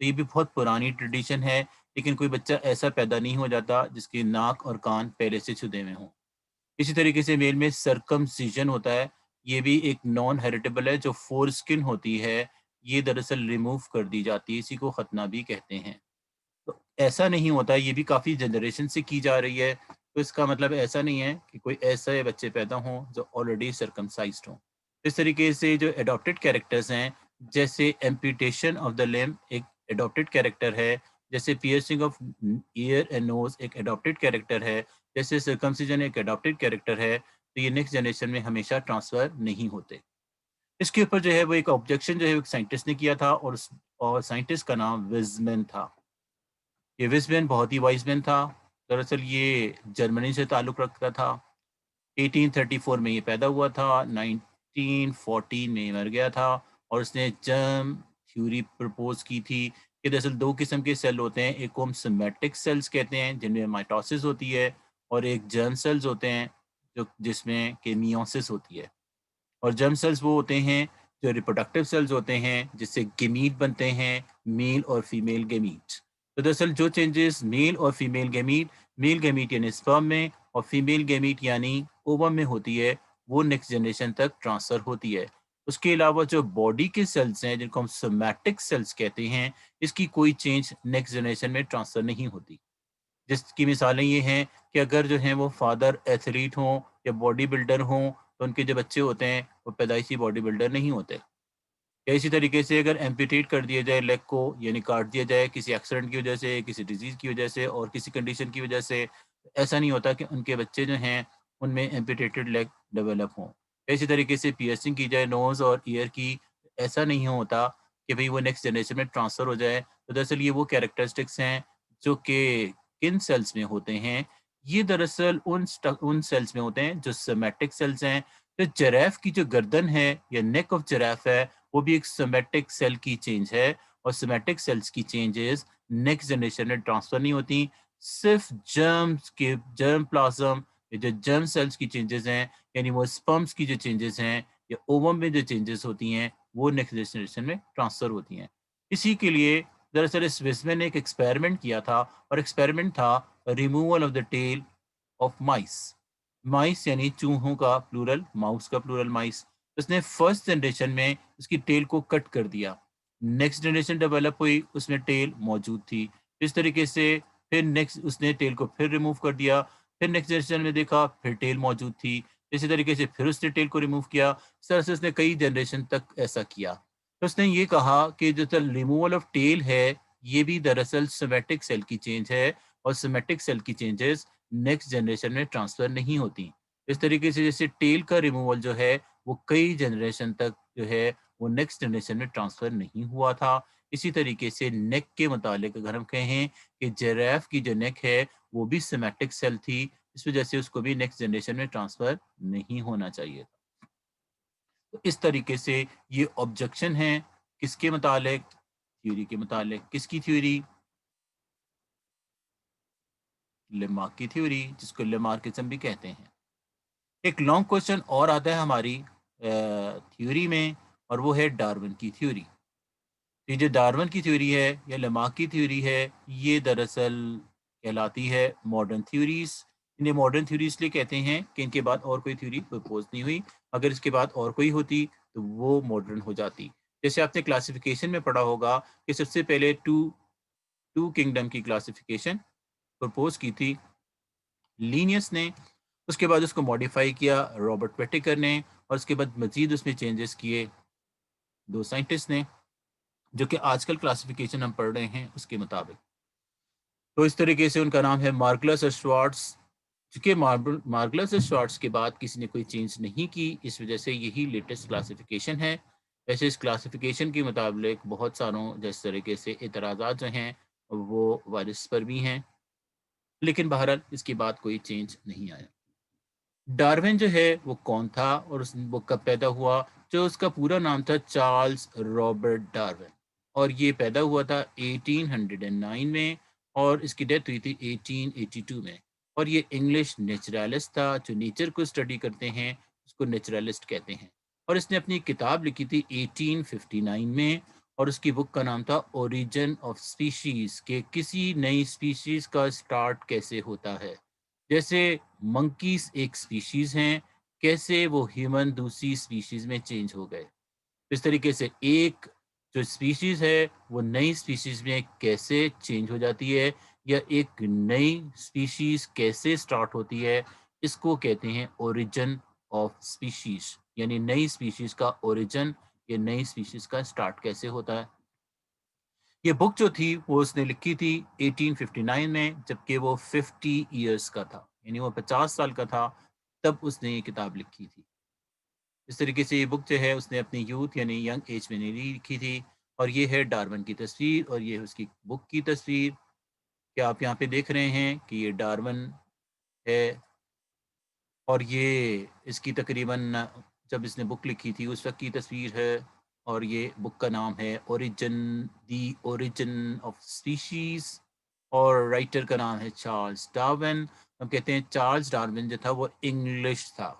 تو یہ بھی بہت پرانی ٹریڈیشن ہے، لیکن کوئی بچہ ایسا پیدا نہیں ہو جاتا جس کے ناک اور کان پہلے سے چھدے ہوئے ہوں۔ اسی طریقے سے میل میں سرکمسیژن ہوتا ہے، یہ بھی ایک نان ہیریٹیبل ہے جو فور اسکن ہوتی ہے، یہ دراصل ریموو کر دی جاتی ہے، اسی کو ختنہ بھی کہتے ہیں۔ تو ایسا نہیں ہوتا، یہ بھی کافی جنریشن سے کی جا رہی ہے، تو اس کا مطلب ایسا نہیں ہے کہ کوئی ایسے بچے پیدا ہوں جو آلریڈی سرکمسائزڈ ہوں۔ اس طریقے سے جو اڈاپٹیڈ کیریکٹرز ہیں، جیسے ایمپیوٹیشن آف دا لمب ایک اڈاپٹیڈ کیریکٹر ہے، جیسے پیئرسنگ آف ایئر اینڈ نوز ایک اڈاپٹیڈ کیریکٹر ہے، جیسے سرکمسیجن ایک اڈاپٹیڈ کیریکٹر ہے، تو یہ نیکسٹ جنریشن میں ہمیشہ ٹرانسفر نہیں ہوتے۔ اس کے اوپر جو ہے وہ ایک آبجیکشن جو ہے ایک سائنٹسٹ نے کیا تھا، اور سائنٹسٹ کا نام وزمین تھا۔ یہ وزمین بہت ہی وائز مین تھا، دراصل یہ جرمنی سے تعلق رکھتا تھا۔ 1834 میں یہ پیدا ہوا تھا، 1914 میں یہ مر گیا تھا، اور اس نے جرم تھیوری پرپوز کی تھی کہ دراصل دو قسم کے سیل ہوتے ہیں، ایک کو ہم سمیٹک سیلز کہتے ہیں جن میں مائٹوسس ہوتی ہے، اور ایک جرم سیلز ہوتے ہیں جس میں کہ میوسس ہوتی ہے۔ اور جرم سیلز وہ ہوتے ہیں جو ریپروڈکٹیو سیلز ہوتے ہیں جس سے گیمیٹ بنتے ہیں، میل اور فیمیل گیمیٹ۔ تو دراصل جو چینجز میل گیمیٹ یعنی سپرم میں اور فیمیل گیمیٹ یعنی اووم میں ہوتی ہے، وہ نیکسٹ جنریشن تک ٹرانسفر ہوتی ہے۔ اس کے علاوہ جو باڈی کے سیلز ہیں جن کو ہم سومیٹک سیلز کہتے ہیں، اس کی کوئی چینج نیکسٹ جنریشن میں ٹرانسفر نہیں ہوتی، جس کی مثالیں یہ ہیں کہ اگر جو ہیں وہ فادر ایتھلیٹ ہوں یا باڈی بلڈر ہوں تو ان کے جو بچے ہوتے ہیں وہ پیدائشی باڈی بلڈر نہیں ہوتے۔ یا اسی طریقے سے اگر ایمپیٹیٹ کر دیا جائے لیگ کو، یعنی کاٹ دیا جائے کسی ایکسیڈنٹ کی وجہ سے، کسی ڈیزیز کی وجہ سے اور کسی کنڈیشن کی وجہ سے، ایسا نہیں ہوتا کہ ان کے بچے جو ہیں ان میں ایمپیٹیٹڈ لیگ ڈیولپ ہوں۔ اسی طریقے سے پیئرسنگ کی جائے نوز اور ایئر کی، ایسا نہیں ہوتا کہ بھئی وہ نیکسٹ جنریشن میں ٹرانسفر ہو جائے۔ تو دراصل یہ وہ کیریکٹرسٹکس ہیں جو کہ کن سیلز میں ہوتے ہیں، یہ دراصل ان سیلز میں ہوتے ہیں جو سیمیٹک سیلز ہیں۔ تو جراف کی جو گردن ہے یا نیک آف جراف ہے، وہ بھی ایک سیمیٹک سیل کی چینج ہے، اور سیمیٹک سیلز کی چینجز نیکسٹ جنریشن میں ٹرانسفر نہیں ہوتی، صرف جرم پلازم جو جرم سیلز کی چینجز ہیں، یعنی وہ سپرمز کی جو چینجز ہیں یا اووم میں جو چینجز ہوتی ہیں، وہ نیکسٹ جنریشن میں ٹرانسفر ہوتی ہیں۔ اسی کے لیے دراصل اس وزمن نے ایک ایکسپیریمنٹ کیا تھا، اور ایکسپیریمنٹ تھا removal of the tail of mice. Mice یعنی چوہوں کا پلورل، ماؤس کا پلورل مائس۔ اس نے فرسٹ جنریشن میں اس کی ٹیل کو کٹ کر دیا، نیکسٹ جنریشن ڈیولپ ہوئی، اس میں ٹیل موجود تھی۔ اس طریقے سے پھر نیکسٹ اس نے ٹیل کو پھر ریموو کر دیا، پھر نیکسٹ جنریشن میں دیکھا پھر ٹیل موجود تھی، اسی طریقے سے پھر اس نے ٹیل کو ریموو کیا۔ اس طرح سے اس نے کئی جنریشن تک ایسا کیا۔ تو اس نے یہ کہا کہ جو ریموول آف ٹیل ہے، یہ بھی دراصل سیمیٹک سیل کی چینج ہے، اور سیمیٹک سیل کی چینجز نیکسٹ جنریشن میں ٹرانسفر نہیں ہوتی۔ اس طریقے سے جیسے ٹیل کا ریموول جو ہے وہ کئی جنریشن تک جو ہے وہ نیکسٹ جنریشن میں ٹرانسفر نہیں ہوا تھا۔ اسی طریقے سے نیک کے متعلق اگر ہم کہیں کہ جیراف کی جو نیک ہے وہ بھی سیمیٹک سیل تھی، اس وجہ سے اس کو بھی نیکسٹ جنریشن میں ٹرانسفر نہیں ہونا چاہیے تھا۔ تو اس طریقے سے یہ آبجیکشن ہے کس کے متعلق؟ تھیوری کے متعلق۔ کس کی تھیوری؟ لیمارک کی تھیوری، جس کو لیمارکزم بھی کہتے ہیں۔ ایک لانگ کوشچن اور آتا ہے ہماری تھیوری میں، اور وہ ہے ڈارون کی تھیوری۔ یہ جو ڈارون کی تھیوری ہے یا لیمارک کی تھیوری ہے، یہ دراصل کہلاتی ہے ماڈرن تھیوریز۔ انہیں ماڈرن تھیوریز لیے کہتے ہیں کہ ان کے بعد اور کوئی تھیوری پرپوز نہیں ہوئی، اگر اس کے بعد اور کوئی ہوتی تو وہ ماڈرن ہو جاتی۔ جیسے آپ نے کلاسیفیکیشن میں پڑھا ہوگا کہ سب سے پہلے ٹو کنگڈم کی کلاسیفیکیشن پرپوز کی تھی لینیس نے، اس کے بعد اس کو ماڈیفائی کیا رابرٹ ویٹیکر نے، اور اس کے بعد مزید اس میں چینجز کیے دو سائنٹسٹ نے، جو کہ آج کل کلاسیفیکیشن ہم پڑھ رہے ہیں اس کے مطابق۔ تو اس طریقے سے ان کا نام ہے مارگلس اور شوارٹز۔ چونکہ مارگلس اور شوارٹز کے بعد کسی نے کوئی چینج نہیں کی، اس وجہ سے یہی لیٹسٹ کلاسیفیکیشن ہے۔ ویسے اس کلاسیفیکیشن کے مطابق بہت ساروں جس طریقے سے اعتراضات جو ہیں وہ وائرس پر بھی ہیں، لیکن بہرحال اس کے بعد کوئی چینج نہیں آیا۔ ڈارون جو ہے وہ کون تھا اور وہ کب پیدا ہوا؟ جو اس کا پورا نام تھا چارلز رابرٹ ڈارون، اور یہ پیدا ہوا تھا 1809 میں، اور اس کی ڈیتھ ہوئی تھی 1882 میں۔ اور یہ انگلش نیچرلسٹ تھا، جو نیچر کو اسٹڈی کرتے ہیں اس کو نیچرلسٹ کہتے ہیں۔ اور اس نے اپنی کتاب لکھی تھی 1859 میں، اور اس کی بک کا نام تھا اوریجن آف اسپیشیز، کہ کسی نئی اسپیشیز کا سٹارٹ کیسے ہوتا ہے. جیسے منکیز ایک اسپیشیز ہیں، کیسے وہ ہیومن دوسری اسپیشیز میں چینج ہو گئے. اس طریقے سے ایک جو اسپیشیز ہے وہ نئی اسپیشیز میں کیسے چینج ہو جاتی ہے، یا ایک نئی اسپیشیز کیسے سٹارٹ ہوتی ہے، اس کو کہتے ہیں اوریجن آف اسپیشیز. یعنی نئی اسپیشیز کا اوریجن، یہ نئی اسپیشیز کا سٹارٹ کیسے ہوتا ہے. یہ بک جو تھی وہ اس نے لکھی تھی 1859 میں، جبکہ وہ 50 ایئرس کا تھا، یعنی وہ 50 سال کا تھا تب اس نے یہ کتاب لکھی تھی. اس طریقے سے یہ بک جو ہے اس نے اپنی یوتھ یعنی ینگ ایج میں نہیں لکھی تھی. اور یہ ہے ڈارون کی تصویر، اور یہ اس کی بک کی تصویر کہ آپ یہاں پہ دیکھ رہے ہیں کہ یہ ڈارون ہے. اور یہ اس کی تقریباً جب اس نے بک لکھی تھی اس وقت کی تصویر ہے. اور یہ بک کا نام ہے دی اوریجن آف اسپیشیز، اور رائٹر کا نام ہے چارلز ڈارون. ہم کہتے ہیں چارلز ڈارون جو تھا وہ انگلش تھا،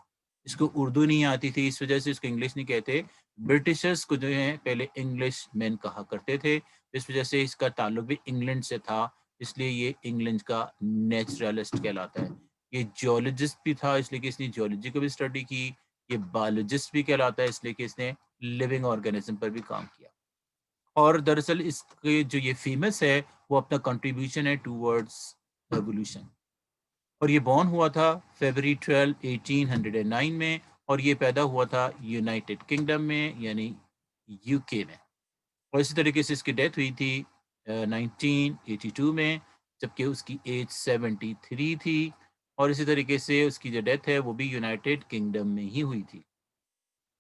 اس کو اردو نہیں آتی تھی، اس وجہ سے اس کو انگلش نہیں کہتے. برٹشرز کو جو ہے پہلے انگلش مین کہا کرتے تھے، اس وجہ سے اس کا تعلق بھی انگلینڈ سے تھا، اس لیے یہ انگلینڈ کا نیچرلسٹ کہلاتا ہے. یہ جیولوجسٹ بھی تھا، اس لیے کہ اس نے جیولوجی کو بھی اسٹڈی کی. یہ بایولوجسٹ بھی کہلاتا ہے، اس لیے کہ اس نے لیونگ آرگینزم پر بھی کام کیا. اور دراصل اس کے جو یہ فیمس ہے وہ اپنا کنٹریبیوشن ہے ٹوورڈز ایوولوشن. اور یہ بورن ہوا تھا فیبرری 12 1809 میں، اور یہ پیدا ہوا تھا یونائٹڈ کنگڈم میں یعنی یو کے میں. اور اسی طریقے سے اس کی ڈیتھ ہوئی تھی 1982 میں، جبکہ اس کی ایج 73 تھی. اور اسی طریقے سے اس کی جو ڈیتھ ہے وہ بھی یونائٹڈ کنگڈم میں ہی ہوئی تھی.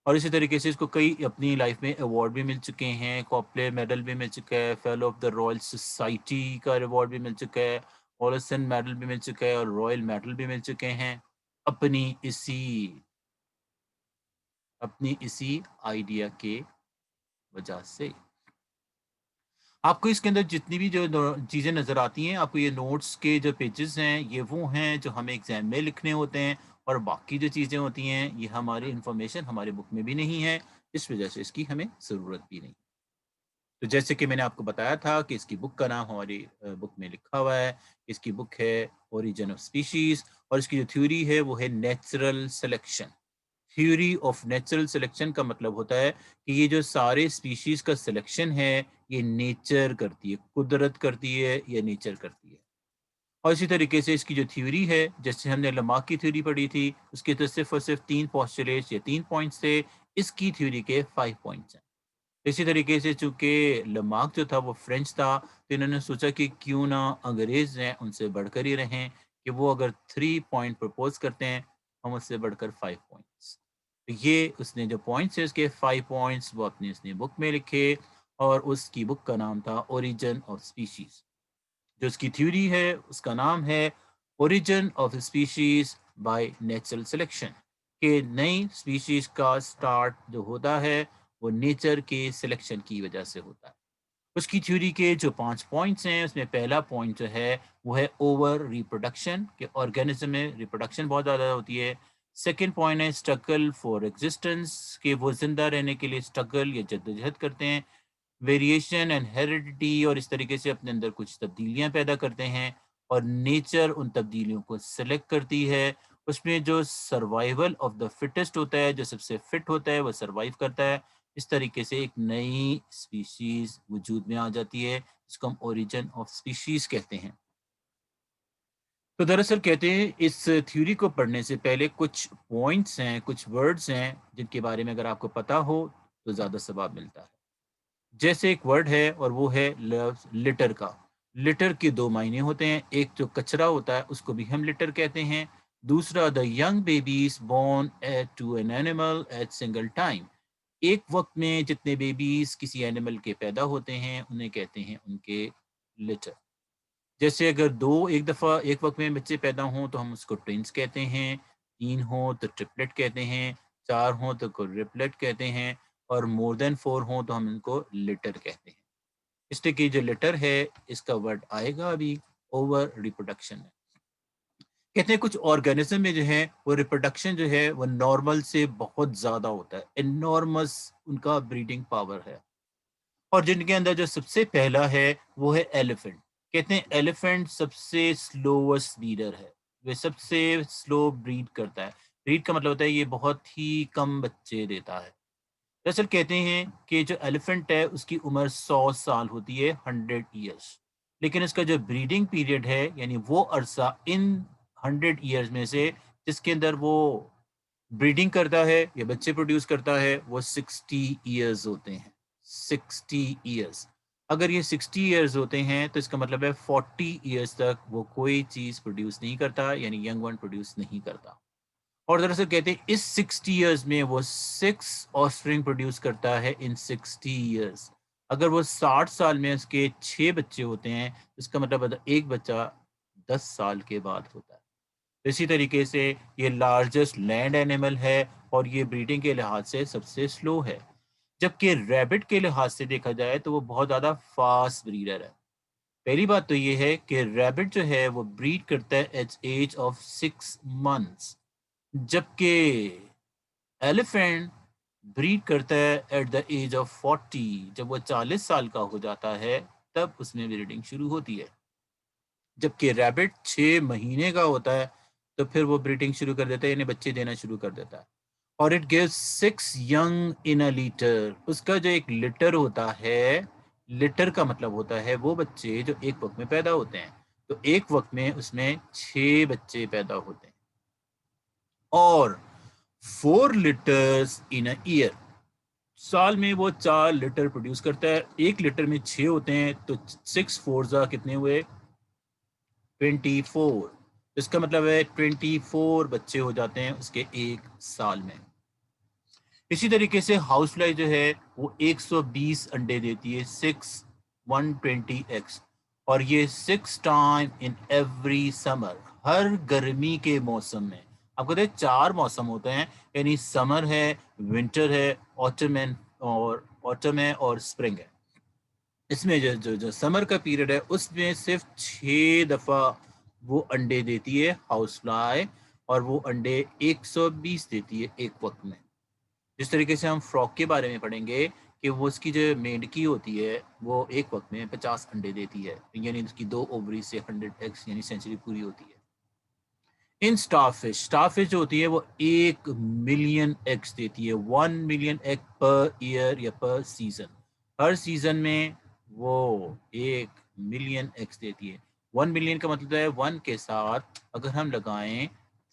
اور اسی طریقے سے اس کو کئی اپنی لائف میں ایوارڈ بھی مل چکے ہیں. کوپلے میڈل بھی مل چکا ہے، fellow of the Royal society کا ایوارڈ بھی مل چکا ہے، اولسن میڈل بھی مل چکا ہے، اور رائل میڈل بھی مل چکے ہیں اپنی اسی آئیڈیا کے وجہ سے. آپ کو اس کے اندر جتنی بھی جو چیزیں نظر آتی ہیں، آپ کو یہ نوٹس کے جو پیجز ہیں یہ وہ ہیں جو ہمیں ایگزام میں لکھنے ہوتے ہیں، اور باقی جو چیزیں ہوتی ہیں یہ ہماری انفارمیشن ہمارے بک میں بھی نہیں ہے، اس وجہ سے اس کی ہمیں ضرورت بھی نہیں. تو جیسے کہ میں نے آپ کو بتایا تھا کہ اس کی بک کا نام ہماری بک میں لکھا ہوا ہے. اس کی بک ہے اوریجن آف اسپیشیز، اور اس کی جو تھیوری ہے وہ ہے natural selection. Theory of natural selection کا مطلب ہوتا ہے کہ یہ جو سارے اسپیشیز کا سلیکشن ہے یہ نیچر کرتی ہے، قدرت کرتی ہے یا نیچر کرتی ہے. اور اسی طریقے سے اس کی جو تھیوری ہے، جیسے ہم نے لمارک کی تھیوری پڑھی تھی، اس کے تو صرف اور صرف 3 پوسچولیٹس یا 3 پوائنٹس تھے، اس کی تھیوری کے 5 پوائنٹس ہیں. اسی طریقے سے چونکہ لمارک جو تھا وہ فرینچ تھا، تو انہوں نے سوچا کہ کیوں نہ انگریز ہیں ان سے بڑھ کر ہی رہیں، کہ وہ اگر 3 پوائنٹ پرپوز کرتے ہیں ہم اس سے بڑھ کر 5 پوائنٹس. یہ اس نے جو پوائنٹس ہے اس کے 5 پوائنٹس وہ اپنی اس نے بک میں لکھے، اور اس کی بک کا نام تھا اوریجن آف اسپیشیز. جو اس کی تھیوری ہے اس کا نام ہے origin of species by natural selection, کہ نئی اسپیشیز کا سٹارٹ جو ہوتا ہے وہ نیچر کے سلیکشن کی وجہ سے ہوتا ہے. اس کی تھیوری کے جو 5 پوائنٹس ہیں اس میں پہلا پوائنٹ جو ہے وہ ہے اوور ریپروڈکشن، کہ آرگینزم میں ریپروڈکشن بہت زیادہ ہوتی ہے. سیکنڈ پوائنٹ ہے اسٹرگل فار ایگزسٹنس، کہ وہ زندہ رہنے کے لیے اسٹرگل یا جدوجہد کرتے ہیں. ویریشن اینڈ ہیریڈیٹی، اور اس طریقے سے اپنے اندر کچھ تبدیلیاں پیدا کرتے ہیں، اور نیچر ان تبدیلیوں کو سلیکٹ کرتی ہے. اس میں جو سروائیول آف دا فٹسٹ ہوتا ہے، جو سب سے فٹ ہوتا ہے وہ سروائیو کرتا ہے. اس طریقے سے ایک نئی اسپیشیز وجود میں آ جاتی ہے، جس کو ہم اوریجن آف اسپیشیز کہتے ہیں. تو دراصل کہتے ہیں اس تھیوری کو پڑھنے سے پہلے کچھ پوائنٹس ہیں، کچھ ورڈز ہیں جن کے بارے میں اگر آپ کو پتا ہو تو زیادہ ثواب ملتا ہے. جیسے ایک ورڈ ہے اور وہ ہے لفظ لٹر کا. لٹر کے 2 معنی ہوتے ہیں، ایک جو کچرا ہوتا ہے اس کو بھی ہم لٹر کہتے ہیں، دوسرا the young babies born to an animal at single time. ایک وقت میں جتنے بیبیز کسی اینیمل کے پیدا ہوتے ہیں انہیں کہتے ہیں ان کے لٹر. جیسے اگر ایک دفعہ ایک وقت میں بچے پیدا ہوں تو ہم اس کو ٹوئنس کہتے ہیں، 3 ہوں تو ٹرپلٹ کہتے ہیں، 4 ہوں تو کوڈرپلٹ کہتے ہیں، اور مور دین 4 ہوں تو ہم ان کو لٹر کہتے ہیں. اس لیے کہ جو لٹر ہے اس کا ورڈ آئے گا ابھی اوور ریپروڈکشن میں. کہتے ہیں کچھ آرگینزم میں جو ہے وہ ریپروڈکشن جو ہے وہ نارمل سے بہت زیادہ ہوتا ہے، انارمس ان کا بریڈنگ پاور ہے. اور جن کے اندر جو سب سے پہلا ہے وہ ہے ایلیفنٹ. کہتے ہیں ایلیفنٹ سب سے سلوسٹ بریڈر ہے، وہ سب سے سلو بریڈ کرتا ہے. بریڈ کا مطلب ہوتا ہے یہ بہت ہی کم بچے دیتا ہے. دراصل کہتے ہیں کہ جو ایلیفنٹ ہے اس کی عمر 100 سال ہوتی ہے، 100 ایئرس. لیکن اس کا جو بریڈنگ پیریڈ ہے یعنی وہ عرصہ ان 100 ایئرس میں سے جس کے اندر وہ بریڈنگ کرتا ہے یا بچے پروڈیوس کرتا ہے وہ 60 ایئرز ہوتے ہیں. 60 ایئرس. اگر یہ 60 ایئرز ہوتے ہیں تو اس کا مطلب ہے 40 ایئرس تک وہ کوئی چیز پروڈیوس نہیں کرتا، یعنی ینگ ون پروڈیوس نہیں کرتا. اور دراصل کہتے ہیں اس 60 ایئرز میں وہ 6 آفسپرنگ پروڈیوس کرتا ہے ان 60 ایئرس. اگر وہ 60 سال میں اس کے 6 بچے ہوتے ہیں اس کا مطلب ہے ایک بچہ 10 سال کے بعد ہوتا ہے. اسی طریقے سے یہ لارجسٹ لینڈ اینیمل ہے اور یہ بریڈنگ کے لحاظ سے سب سے سلو ہے. جبکہ ریبٹ کے لحاظ سے دیکھا جائے تو وہ بہت زیادہ فاسٹ بریڈر ہے. پہلی بات تو یہ ہے کہ ریبٹ جو ہے وہ بریڈ کرتا ہے ایٹ ایج آف 6 months، جبکہ ایلیفینٹ بریڈ کرتا ہے ایٹ دا ایج آف 40. جب وہ 40 سال کا ہو جاتا ہے تب اس میں بریڈنگ شروع ہوتی ہے. جبکہ ریبٹ 6 مہینے کا ہوتا ہے تو پھر وہ بریڈنگ شروع کر دیتا ہے، یعنی بچے دینا شروع کر دیتا ہے. اور it gives 6 young in a litter. اس کا جو ایک لٹر ہوتا ہے، لٹر کا مطلب ہوتا ہے وہ بچے جو ایک وقت میں پیدا ہوتے ہیں. تو ایک وقت میں اس میں 6 بچے پیدا ہوتے ہیں. اور 4 liters in a year. سال میں وہ 4 لیٹر پروڈیوس کرتا ہے. ایک لیٹر میں 6 ہوتے ہیں تو 6 4 کتنے ہوئے؟ 24. اس کا مطلب ہے 24 بچے ہو جاتے ہیں اس کے ایک سال میں. اسی طریقے سے ہاؤس فلائی جو ہے وہ 120 انڈے دیتی ہے، 120 eggs. اور یہ 6 times in every summer. ہر گرمی کے موسم میں. آپ کو 4 موسم ہوتے ہیں، یعنی سمر ہے، ونٹر ہے، آٹم ہے اور اسپرنگ ہے. اس میں جو سمر کا پیریڈ ہے اس میں صرف 6 دفعہ وہ انڈے دیتی ہے ہاؤس فلائی، اور وہ انڈے 120 دیتی ہے ایک وقت میں. جس طریقے سے ہم فراک کے بارے میں پڑھیں گے کہ وہ اس کی جو مینڈکی ہوتی ہے وہ ایک وقت میں 50 انڈے دیتی ہے، یعنی اس کی 2 اووری سے 100 ایگس یعنی سینچری پوری ہوتی ہے. ان اسٹار فش جو ہوتی ہے وہ 1 ملین ایگس دیتی ہے، 1 ملین ایگ پر ایئر یا پر سیزن. ہر سیزن میں وہ 1 ملین ایگس دیتی ہے. 1 ملین کا مطلب ہے 1 کے ساتھ اگر ہم لگائیں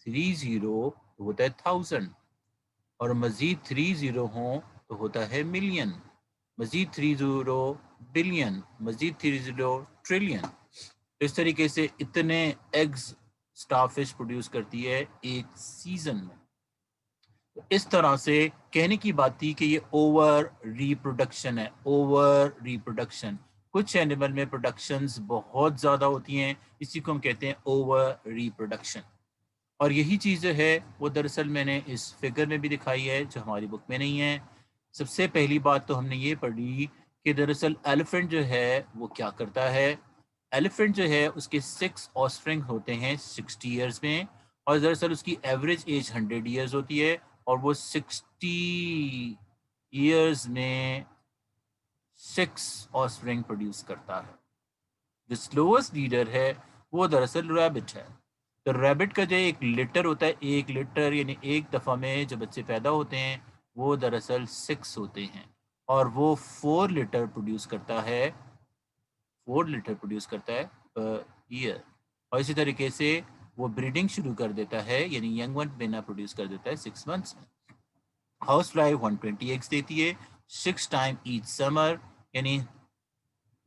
30 تو ہوتا ہے 1000، اور مزید 30 ہوں تو ہوتا ہے ملین، مزید 30 بلین، مزید 30 ٹریلین. اس طریقے سے اتنے ایگز اسٹار فش پروڈیوس کرتی ہے ایک سیزن میں. اس طرح سے کہنے کی بات تھی کہ یہ اوور ریپروڈکشن ہے، اوور ریپروڈکشن. کچھ اینیمل میں پروڈکشنز بہت زیادہ ہوتی ہیں، اسی کو ہم کہتے ہیں اوور ریپروڈکشن. اور یہی چیز جو ہے وہ دراصل میں نے اس فگر میں بھی دکھائی ہے جو ہماری بک میں نہیں ہے. سب سے پہلی بات تو ہم نے یہ پڑھی کہ دراصل ایلیفنٹ جو ہے وہ کیا کرتا ہے. ایلیفنٹ جو ہے اس کے 6 آفسپرنگ ہوتے ہیں 60 ایئرس میں، اور دراصل اس کی ایوریج ایج 100 ایئرس ہوتی ہے، اور وہ 60 ایئرس میں 6 آفسپرنگ پروڈیوس کرتا ہے. جو سلوسٹ لیڈر ہے وہ دراصل ریبٹ ہے. تو ریبٹ کا جو ایک لیٹر ہوتا ہے، ایک لیٹر یعنی ایک دفعہ میں جو بچے پیدا ہوتے ہیں وہ دراصل 6 ہوتے ہیں، اور وہ 4 لیٹر پروڈیوس کرتا ہے، 4 لیٹر پروڈیوس کرتا ہے پر ایئر. اور اسی طریقے سے وہ بریڈنگ شروع کر دیتا ہے، یعنی ینگ ون بنا پروڈیوس کر دیتا ہے 6 months میں. ہاؤس فلائی 120 ایگس دیتی ہے 6 times ایچ سمر، یعنی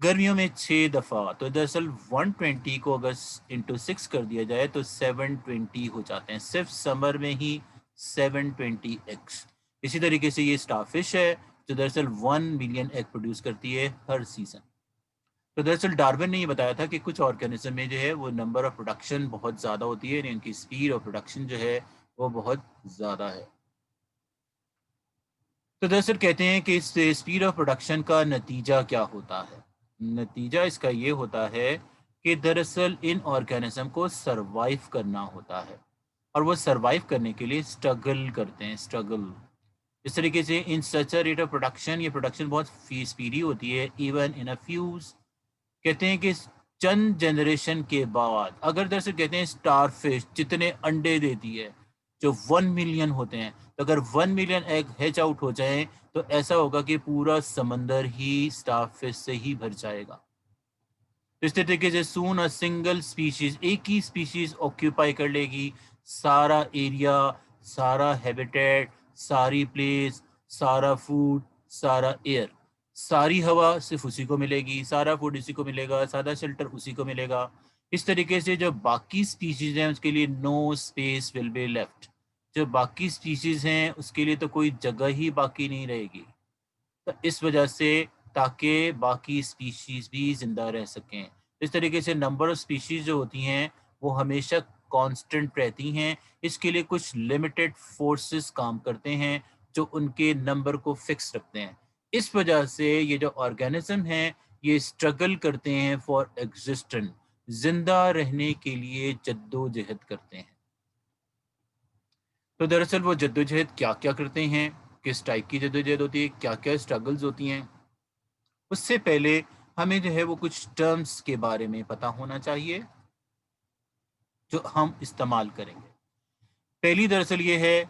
گرمیوں میں 6 دفعہ. تو دراصل 120 کو اگر انٹو 6 کر دیا جائے تو 720 ہو جاتے ہیں، صرف سمر میں ہی 720 ایگس. اسی طریقے سے یہ اسٹار فش ہے جو دراصل 1 ملین ایگ پروڈیوس کرتی ہے ہر سیزن. تو دراصل ڈارون نے یہ بتایا تھا کہ کچھ آرگینزم میں جو ہے وہ نمبر آف پروڈکشن بہت زیادہ ہوتی ہے، یعنی ان کی اسپیڈ آف پروڈکشن جو ہے وہ بہت زیادہ ہے. تو دراصل کہتے ہیں کہ اس اسپیڈ آف پروڈکشن کا نتیجہ کیا ہوتا ہے. نتیجہ اس کا یہ ہوتا ہے کہ دراصل ان آرگینزم کو سروائیو کرنا ہوتا ہے، اور وہ سروائیو کرنے کے لیے اسٹرگل کرتے ہیں. اسٹرگل اس طریقے سے ان سچ ریٹ آف پروڈکشن، یہ پروڈکشن بہت اسپیڈی ہوتی ہے، ایون ان فیوز، کہتے ہیں کہ چند جنریشن کے بعد، اگر دراصل کہتے ہیں اسٹار فش جتنے انڈے دیتی ہے جو 1 ملین ہوتے ہیں، تو اگر 1 ملین ایگ ہیچ آؤٹ ہو جائیں تو ایسا ہوگا کہ پورا سمندر ہی اسٹار فش سے ہی بھر جائے گا۔ اس طریقے سے سون سنگل اسپیشیز، ایک ہی اسپیشیز آکیوپائی کر لے گی سارا ایریا، سارا ہیبیٹیٹ، ساری پلیس، سارا فوڈ، سارا ایئر، ساری ہوا صرف اسی کو ملے گی، سارا فوڈ اسی کو ملے گا، سارا شیلٹر اسی کو ملے گا۔ اس طریقے سے جو باقی اسپیشیز ہیں اس کے لیے no space will be left, جو باقی اسپیشیز ہیں اس کے لیے تو کوئی جگہ ہی باقی نہیں رہے گی۔ تو اس وجہ سے تاکہ باقی اسپیشیز بھی زندہ رہ سکیں، اس طریقے سے نمبر آف اسپیشیز جو ہوتی ہیں وہ ہمیشہ کانسٹنٹ رہتی ہیں، اس کے لیے کچھ لمیٹڈ فورسز کام کرتے ہیں جو ان کے نمبر کو فکس رکھتے ہیں۔ اس وجہ سے یہ جو آرگینزم ہیں یہ اسٹرگل کرتے ہیں فار ایگزسٹنس، زندہ رہنے کے لیے جد و جہد کرتے ہیں۔ تو دراصل وہ جد و جہد کیا کیا کرتے ہیں، کس ٹائپ کی جد و جہد ہوتی ہے، کیا کیا اسٹرگلز ہوتی ہیں، اس سے پہلے ہمیں جو ہے وہ کچھ ٹرمز کے بارے میں پتہ ہونا چاہیے جو ہم استعمال کریں گے۔ پہلی دراصل یہ ہے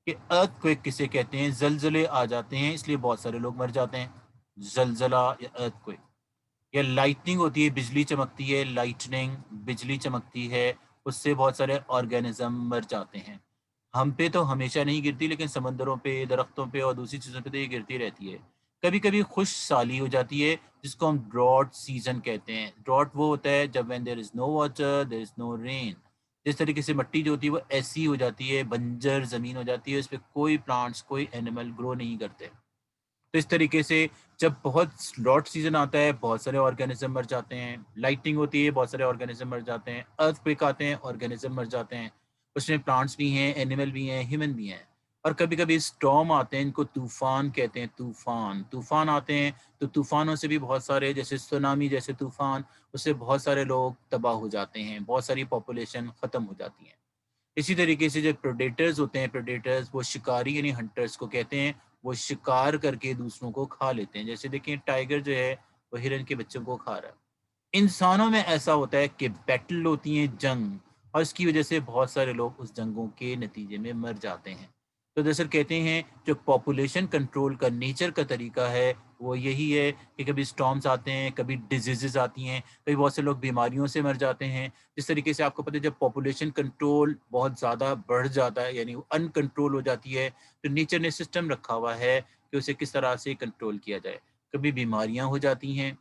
کہ ارتھ کوئک کسے کہتے ہیں، زلزلے آ جاتے ہیں اس لیے بہت سارے لوگ مر جاتے ہیں، زلزلہ یا ارتھ کوئک۔ یا لائٹننگ ہوتی ہے، بجلی چمکتی ہے، لائٹننگ بجلی چمکتی ہے، اس سے بہت سارے آرگینزم مر جاتے ہیں۔ ہم پہ تو ہمیشہ نہیں گرتی، لیکن سمندروں پہ، درختوں پہ اور دوسری چیزوں پہ تو یہ گرتی رہتی ہے۔ کبھی کبھی خوش سالی ہو جاتی ہے جس کو ہم ڈراٹ سیزن کہتے ہیں۔ ڈراٹ وہ ہوتا ہے جب when there is no water there is no rain، جس طریقے سے مٹی جو ہوتی ہے وہ ایسی ہو جاتی ہے، بنجر زمین ہو جاتی ہے، اس پہ کوئی پلانٹس، کوئی اینیمل گرو نہیں کرتے۔ تو اس طریقے سے جب بہت ڈراٹ سیزن آتا ہے بہت سارے آرگینزم مر جاتے ہیں، لائٹنگ ہوتی ہے بہت سارے آرگینزم مر جاتے ہیں، ارتھ کوئک آتے ہیں آرگینزم مر جاتے ہیں، اس میں پلانٹس بھی ہیں، اینیمل بھی ہیں، ہیومن بھی ہیں۔ اور کبھی کبھی اسٹارم آتے ہیں، ان کو طوفان کہتے ہیں، طوفان آتے ہیں، تو طوفانوں سے بھی بہت سارے، جیسے سونامی جیسے طوفان، اس سے بہت سارے لوگ تباہ ہو جاتے ہیں، بہت ساری پاپولیشن ختم ہو جاتی ہیں۔ اسی طریقے سے جو پریڈیٹرز ہوتے ہیں، پریڈیٹرز وہ شکاری یعنی ہنٹرز کو کہتے ہیں، وہ شکار کر کے دوسروں کو کھا لیتے ہیں، جیسے دیکھیں ٹائیگر جو ہے وہ ہرن کے بچوں کو کھا رہا ہے۔ انسانوں میں ایسا ہوتا ہے کہ بیٹل ہوتی ہیں، جنگ، اور اس کی وجہ سے بہت سارے لوگ اس جنگوں کے نتیجے میں مر جاتے ہیں۔ تو دراصل کہتے ہیں جو پاپولیشن کنٹرول کا نیچر کا طریقہ ہے وہ یہی ہے کہ کبھی اسٹارمز آتے ہیں، کبھی ڈیزیزز آتی ہیں، کبھی بہت سے لوگ بیماریوں سے مر جاتے ہیں۔ جس طریقے سے آپ کو پتہ ہے جب پاپولیشن کنٹرول بہت زیادہ بڑھ جاتا ہے یعنی ان کنٹرول ہو جاتی ہے، تو نیچر نے سسٹم رکھا ہوا ہے کہ اسے کس طرح سے کنٹرول کیا جائے۔ کبھی بیماریاں ہو جاتی ہیں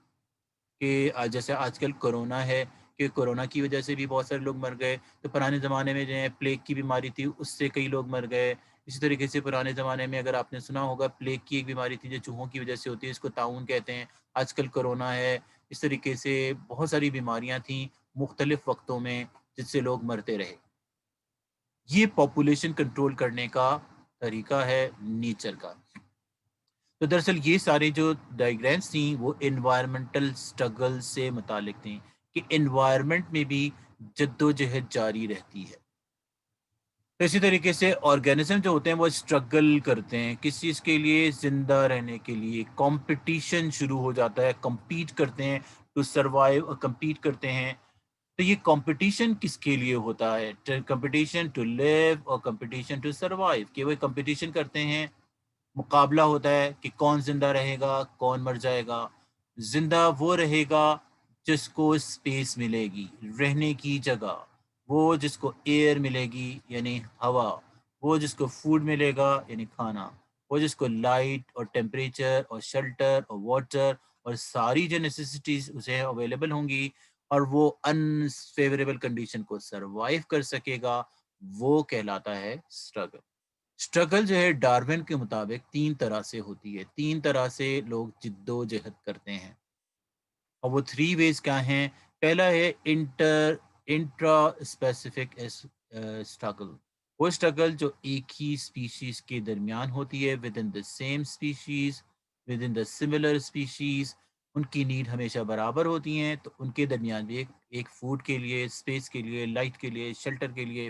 کہ جیسے آج کل کرونا ہے، کہ کرونا کی وجہ سے بھی بہت سارے لوگ مر گئے۔ تو پرانے زمانے میں جو ہے پلیگ کی بیماری تھی، اس سے کئی لوگ مر گئے۔ اسی طریقے سے پرانے زمانے میں اگر آپ نے سنا ہوگا پلیگ کی ایک بیماری تھی جو چوہوں کی وجہ سے ہوتی ہے، اس کو طاعون کہتے ہیں۔ آج کل کرونا ہے۔ اس طریقے سے بہت ساری بیماریاں تھیں مختلف وقتوں میں جس سے لوگ مرتے رہے۔ یہ پاپولیشن کنٹرول کرنے کا طریقہ ہے نیچر کا۔ تو دراصل یہ سارے جو ڈائیگرامس تھیں وہ انوائرمنٹل سٹرگل سے متعلق تھیں کہ انوائرمنٹ میں بھی جد و جہد جاری رہتی ہے۔ تو اسی طریقے سے آرگینزم جو ہوتے ہیں وہ اسٹرگل کرتے ہیں کس چیز کے لیے، زندہ رہنے کے لیے۔ کمپٹیشن شروع ہو جاتا ہے، کمپیٹ کرتے ہیں ٹو سروائیو، اور کمپیٹ کرتے ہیں۔ تو یہ کمپٹیشن کس کے لیے ہوتا ہے؟ کمپٹیشن ٹو لیو اور کمپٹیشن ٹو سروائیو، کہ وہ کمپٹیشن کرتے ہیں، مقابلہ ہوتا ہے کہ کون زندہ رہے گا، کون مر جائے گا۔ زندہ وہ رہے گا جس کو اسپیس ملے گی، رہنے کی جگہ، وہ جس کو ایئر ملے گی یعنی ہوا، وہ جس کو فوڈ ملے گا یعنی کھانا، وہ جس کو لائٹ اور ٹیمپریچر اور شیلٹر اور واٹر اور ساری جو نیسیسٹیز اسے اویلیبل ہوں گی، اور وہ انفیوریبل کنڈیشن کو سروائیو کر سکے گا، وہ کہلاتا ہے اسٹرگل۔ اسٹرگل جو ہے ڈارون کے مطابق 3 طرح سے ہوتی ہے، 3 طرح سے لوگ جد و جہد کرتے ہیں، اور وہ 3 ویز کیا ہیں؟ پہلا ہے انٹرا اسپیسیفک اسٹرگل، وہ اسٹرگل جو ایک ہی اسپیشیز کے درمیان ہوتی ہے، within the same species, within the similar species, ان کی نیڈ ہمیشہ برابر ہوتی ہیں، تو ان کے درمیان بھی ایک فوڈ کے لیے، اسپیس کے لیے، لائٹ کے لیے، شیلٹر کے لیے،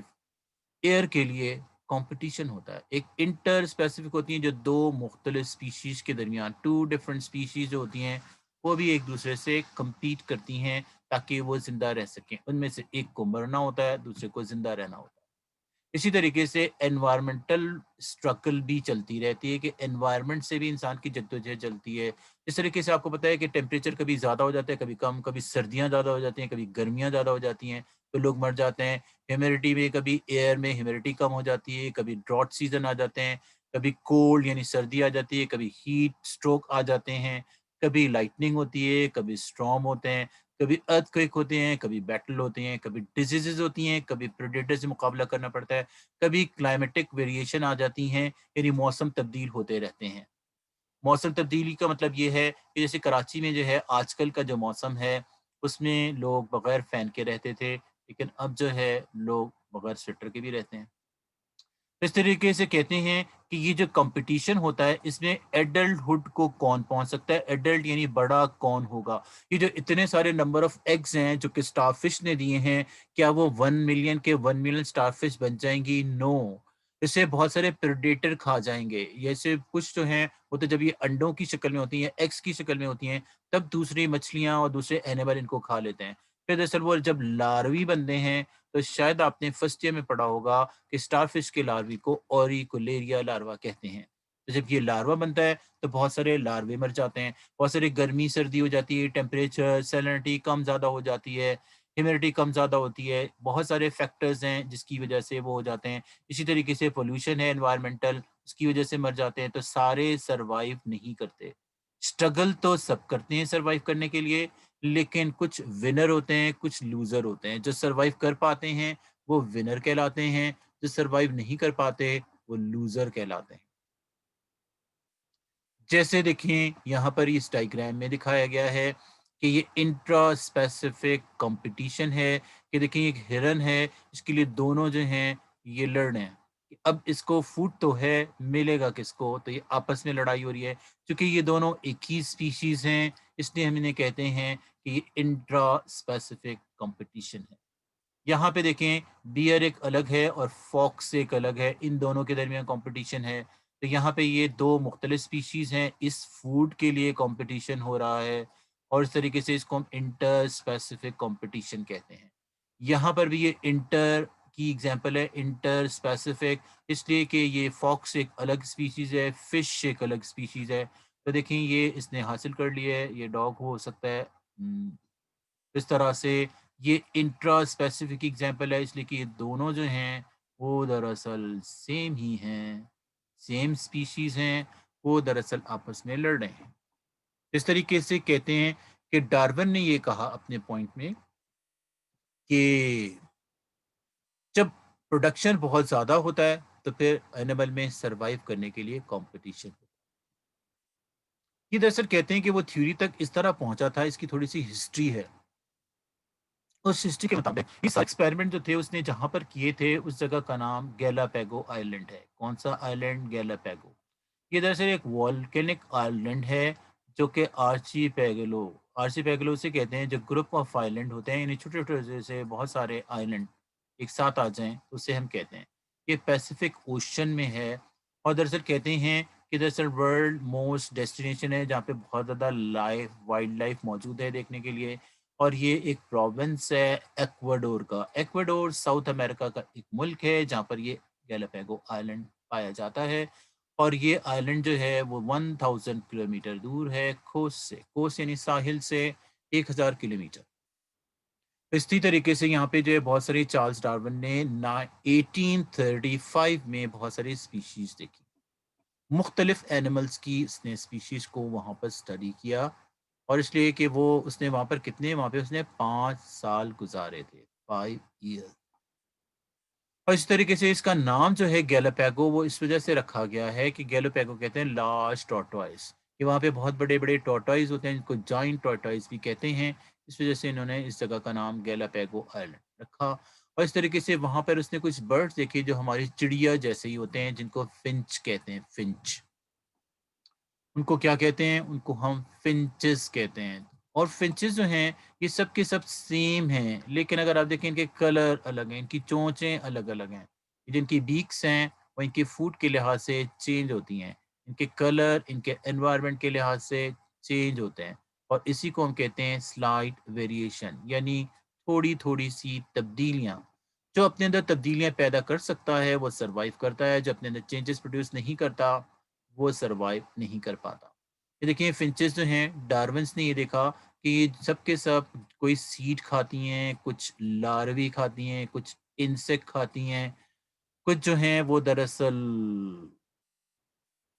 ایئر کے لیے کمپٹیشن ہوتا ہے. ایک انٹر اسپیسیفک ہوتی ہیں جو دو مختلف اسپیشیز کے درمیان، ٹو ڈفرینٹ اسپیشیز جو ہوتی ہیں وہ بھی ایک دوسرے سے کمپیٹ کرتی ہیں تاکہ وہ زندہ رہ سکیں. ان میں سے ایک کو مرنا ہوتا ہے، دوسرے کو زندہ رہنا ہوتا ہے. اسی طریقے سے انوائرمنٹل اسٹرگل بھی چلتی رہتی ہے کہ انوائرمنٹ سے بھی انسان کی جدوجہد چلتی ہے. اس طریقے سے آپ کو پتہ ہے کہ ٹیمپریچر کبھی زیادہ ہو جاتا ہے، کبھی کم، کبھی سردیاں زیادہ ہو جاتی ہیں، کبھی گرمیاں زیادہ ہو جاتی ہیں تو لوگ مر جاتے ہیں. ہیومیڈیٹی میں کبھی ایئر میں ہیومیڈیٹی کم ہو جاتی ہے، کبھی ڈراٹ سیزن آ جاتے ہیں، کبھی کولڈ یعنی سردی آ جاتی ہے، کبھی ہیٹ سٹروک آ جاتے ہیں، کبھی لائٹننگ ہوتی ہے، کبھی اسٹارم ہوتے ہیں، کبھی ارتھ کویک ہوتے ہیں، کبھی بیٹل ہوتے ہیں، کبھی ڈیزیزز ہوتی ہیں، کبھی پریڈیٹر سے مقابلہ کرنا پڑتا ہے، کبھی کلائمیٹک ویریشن آ جاتی ہیں یعنی موسم تبدیل ہوتے رہتے ہیں. موسم تبدیلی کا مطلب یہ ہے کہ جیسے کراچی میں جو ہے آج کل کا جو موسم ہے اس میں لوگ بغیر فین کے رہتے تھے، لیکن اب جو ہے لوگ بغیر سویٹر کے بھی رہتے ہیں. اس طریقے سے کہتے ہیں کہ یہ جو کمپٹیشن ہوتا ہے اس میں ایڈلٹ ہوڈ کو کون پہنچ سکتا ہے، ایڈلٹ یعنی بڑا کون ہوگا. یہ جو اتنے سارے نمبر آف ایگز ہیں جو کہ اسٹار فش نے دیے ہیں، کیا وہ 1 ملین کے 1 ملین اسٹار فش بن جائیں گی؟ نو. اسے بہت سارے پریڈیٹر کھا جائیں گے. جیسے کچھ جو ہیں وہ تو جب یہ انڈوں کی شکل میں ہوتی ہیں، ایگز کی شکل میں ہوتی ہیں، تب دوسری مچھلیاں اور دوسرے اینیمل ان کو کھا لیتے ہیں. پھر دراصل وہ جب لاروی بنتے ہیں تو شاید آپ نے فرسٹ ایئر میں پڑھا ہوگا کہ اسٹار فش کے لاروی کو اوریکولیریا لاروا کہتے ہیں. تو جب یہ لاروا بنتا ہے تو بہت سارے لاروے مر جاتے ہیں. بہت سارے گرمی سردی ہو جاتی ہے، ٹیمپریچر سیلنٹی کم زیادہ ہو جاتی ہے، ہیومیڈیٹی کم زیادہ ہوتی ہے، بہت سارے فیکٹرز ہیں جس کی وجہ سے وہ ہو جاتے ہیں. اسی طریقے سے پولوشن ہے انوائرمنٹل، اس کی وجہ سے مر جاتے ہیں. تو سارے سروائیو نہیں کرتے. اسٹرگل تو سب کرتے ہیں سروائیو کرنے کے لیے، لیکن کچھ ونر ہوتے ہیں، کچھ لوزر ہوتے ہیں. جو سروائیو کر پاتے ہیں وہ ونر کہلاتے ہیں، جو سروائیو نہیں کر پاتے وہ لوزر کہلاتے ہیں. جیسے دیکھیں یہاں پر اس ڈائیگرام میں دکھایا گیا ہے کہ یہ انٹرا اسپیسیفک کمپٹیشن ہے. کہ دیکھیں ایک ہرن ہے، اس کے لیے دونوں جو ہیں یہ لڑ رہے ہیں. اب اس کو فوڈ تو ہے، ملے گا کس کو؟ تو یہ آپس میں لڑائی ہو رہی ہے. چونکہ یہ دونوں ایک ہی اسپیشیز ہیں اس لیے ہم انہیں کہتے ہیں کہ یہ انٹرا اسپیسیفک کمپٹیشن ہے. یہاں پہ دیکھیں بیئر ایک الگ ہے اور فاکس ایک الگ ہے، ان دونوں کے درمیان کمپٹیشن ہے. تو یہاں پہ یہ دو مختلف سپیشیز ہیں، اس فوڈ کے لیے کمپٹیشن ہو رہا ہے اور اس طریقے سے اس کو ہم انٹر اسپیسیفک کمپٹیشن کہتے ہیں. یہاں پر بھی یہ انٹر کی ایگزامپل ہے، انٹر اسپیسیفک اس لیے کہ یہ فاکس ایک الگ سپیشیز ہے، فش ایک الگ سپیشیز ہے. تو دیکھیں یہ اس نے حاصل کر لیا ہے، یہ ڈاگ ہو سکتا ہے. اس طرح سے یہ انٹرا اسپیسیفک ایگزامپل ہے اس لیے کہ یہ دونوں جو ہیں وہ دراصل سیم ہی ہیں، سیم سپیشیز ہیں، وہ دراصل آپس میں لڑ رہے ہیں. اس طریقے سے کہتے ہیں کہ ڈارون نے یہ کہا اپنے پوائنٹ میں کہ جب پروڈکشن بہت زیادہ ہوتا ہے تو پھر اینیمل میں سروائیو کرنے کے لیے کمپٹیشن ہوتا ہے. یہ دراصل کہتے ہیں کہ وہ تھیوری تک اس طرح پہنچا تھا، اس کی تھوڑی سی ہسٹری ہے. اس ہسٹری کے مطابق اس ایکسپیریمنٹ جو تھے اس نے جہاں پر کیے تھے اس جگہ کا نام گیلاپیگو آئیلینڈ ہے. کون سا آئیلینڈ؟ گیلاپیگو. یہ دراصل ایک والکینک آئیلینڈ ہے جو کہ آرچی پیگلو سے کہتے ہیں. جو گروپ آف آئیلینڈ ہوتے ہیں یعنی چھوٹے چھوٹے سے بہت سارے آئیلینڈ ایک ساتھ آ جائیں اسے ہم کہتے ہیں. یہ پیسیفک اوشن میں ہے اور دراصل کہتے ہیں کہ دراصل ورلڈ موسٹ ڈیسٹینیشن ہے جہاں پہ بہت زیادہ وائلڈ لائف موجود ہے دیکھنے کے لیے. اور یہ ایک پروونس ہے ایکواڈور کا. ایکواڈور ساؤتھ امریکہ کا ایک ملک ہے جہاں پر یہ گیلاپیگو آئیلینڈ پایا جاتا ہے. اور یہ آئیلینڈ جو ہے وہ 1000 کلومیٹر دور ہے کوس سے. کوس یعنی ساحل سے 1000 کلومیٹر. اسی طریقے سے یہاں پہ جو ہے بہت ساری چارلز ڈارون نے 1835 میں بہت ساری سپیشیز دیکھی، مختلف اینیملز کی اس نے سپیشیز کو وہاں پر سٹڈی کیا. اور اس لیے کہ وہ اس نے وہاں پر وہاں پہ اس نے 5 سال گزارے تھے، 5 ایئر. اور اس طریقے سے اس کا نام جو ہے گیلاپیگو وہ اس وجہ سے رکھا گیا ہے کہ گیلاپیگو کہتے ہیں لارج ٹورٹوائز، کہ وہاں پہ بہت بڑے بڑے ٹورٹوائز ہوتے ہیں جن کو جائنٹ ٹورٹوائز بھی کہتے ہیں. اس وجہ سے انہوں نے اس جگہ کا نام گیلاپیگو آئیلینڈ رکھا. اور اس طریقے سے وہاں پر اس نے کچھ برڈز دیکھے جو ہماری چڑیا جیسے ہی ہوتے ہیں جن کو فنچ کہتے ہیں. فنچ ان کو کیا کہتے ہیں؟ ان کو ہم فنچز کہتے ہیں. اور فنچز جو ہیں یہ سب کے سب سیم ہیں، لیکن اگر آپ دیکھیں ان کے کلر الگ ہیں، ان کی چونچیں الگ الگ ہیں. جن کی بیکس ہیں وہ ان کے فوڈ کے لحاظ سے چینج ہوتی ہیں، ان کے کلر، ان کے انوائرمنٹ کے لحاظ سے چینج ہوتے ہیں، اور اسی کو ہم کہتے ہیں سلائٹ ویریشن، یعنی تھوڑی تھوڑی سی تبدیلیاں۔ جو اپنے اندر تبدیلیاں پیدا کر سکتا ہے وہ سروائیو کرتا ہے، جو اپنے اندر چینجز پروڈیوس نہیں کرتا وہ سروائیو نہیں کر پاتا۔ یہ دیکھیں فنچز جو ہیں، ڈارونس نے یہ دیکھا کہ یہ سب کے سب کوئی سیڈ کھاتی ہیں، کچھ لاروی کھاتی ہیں، کچھ انسیکٹ کھاتی ہیں، کچھ جو ہیں وہ دراصل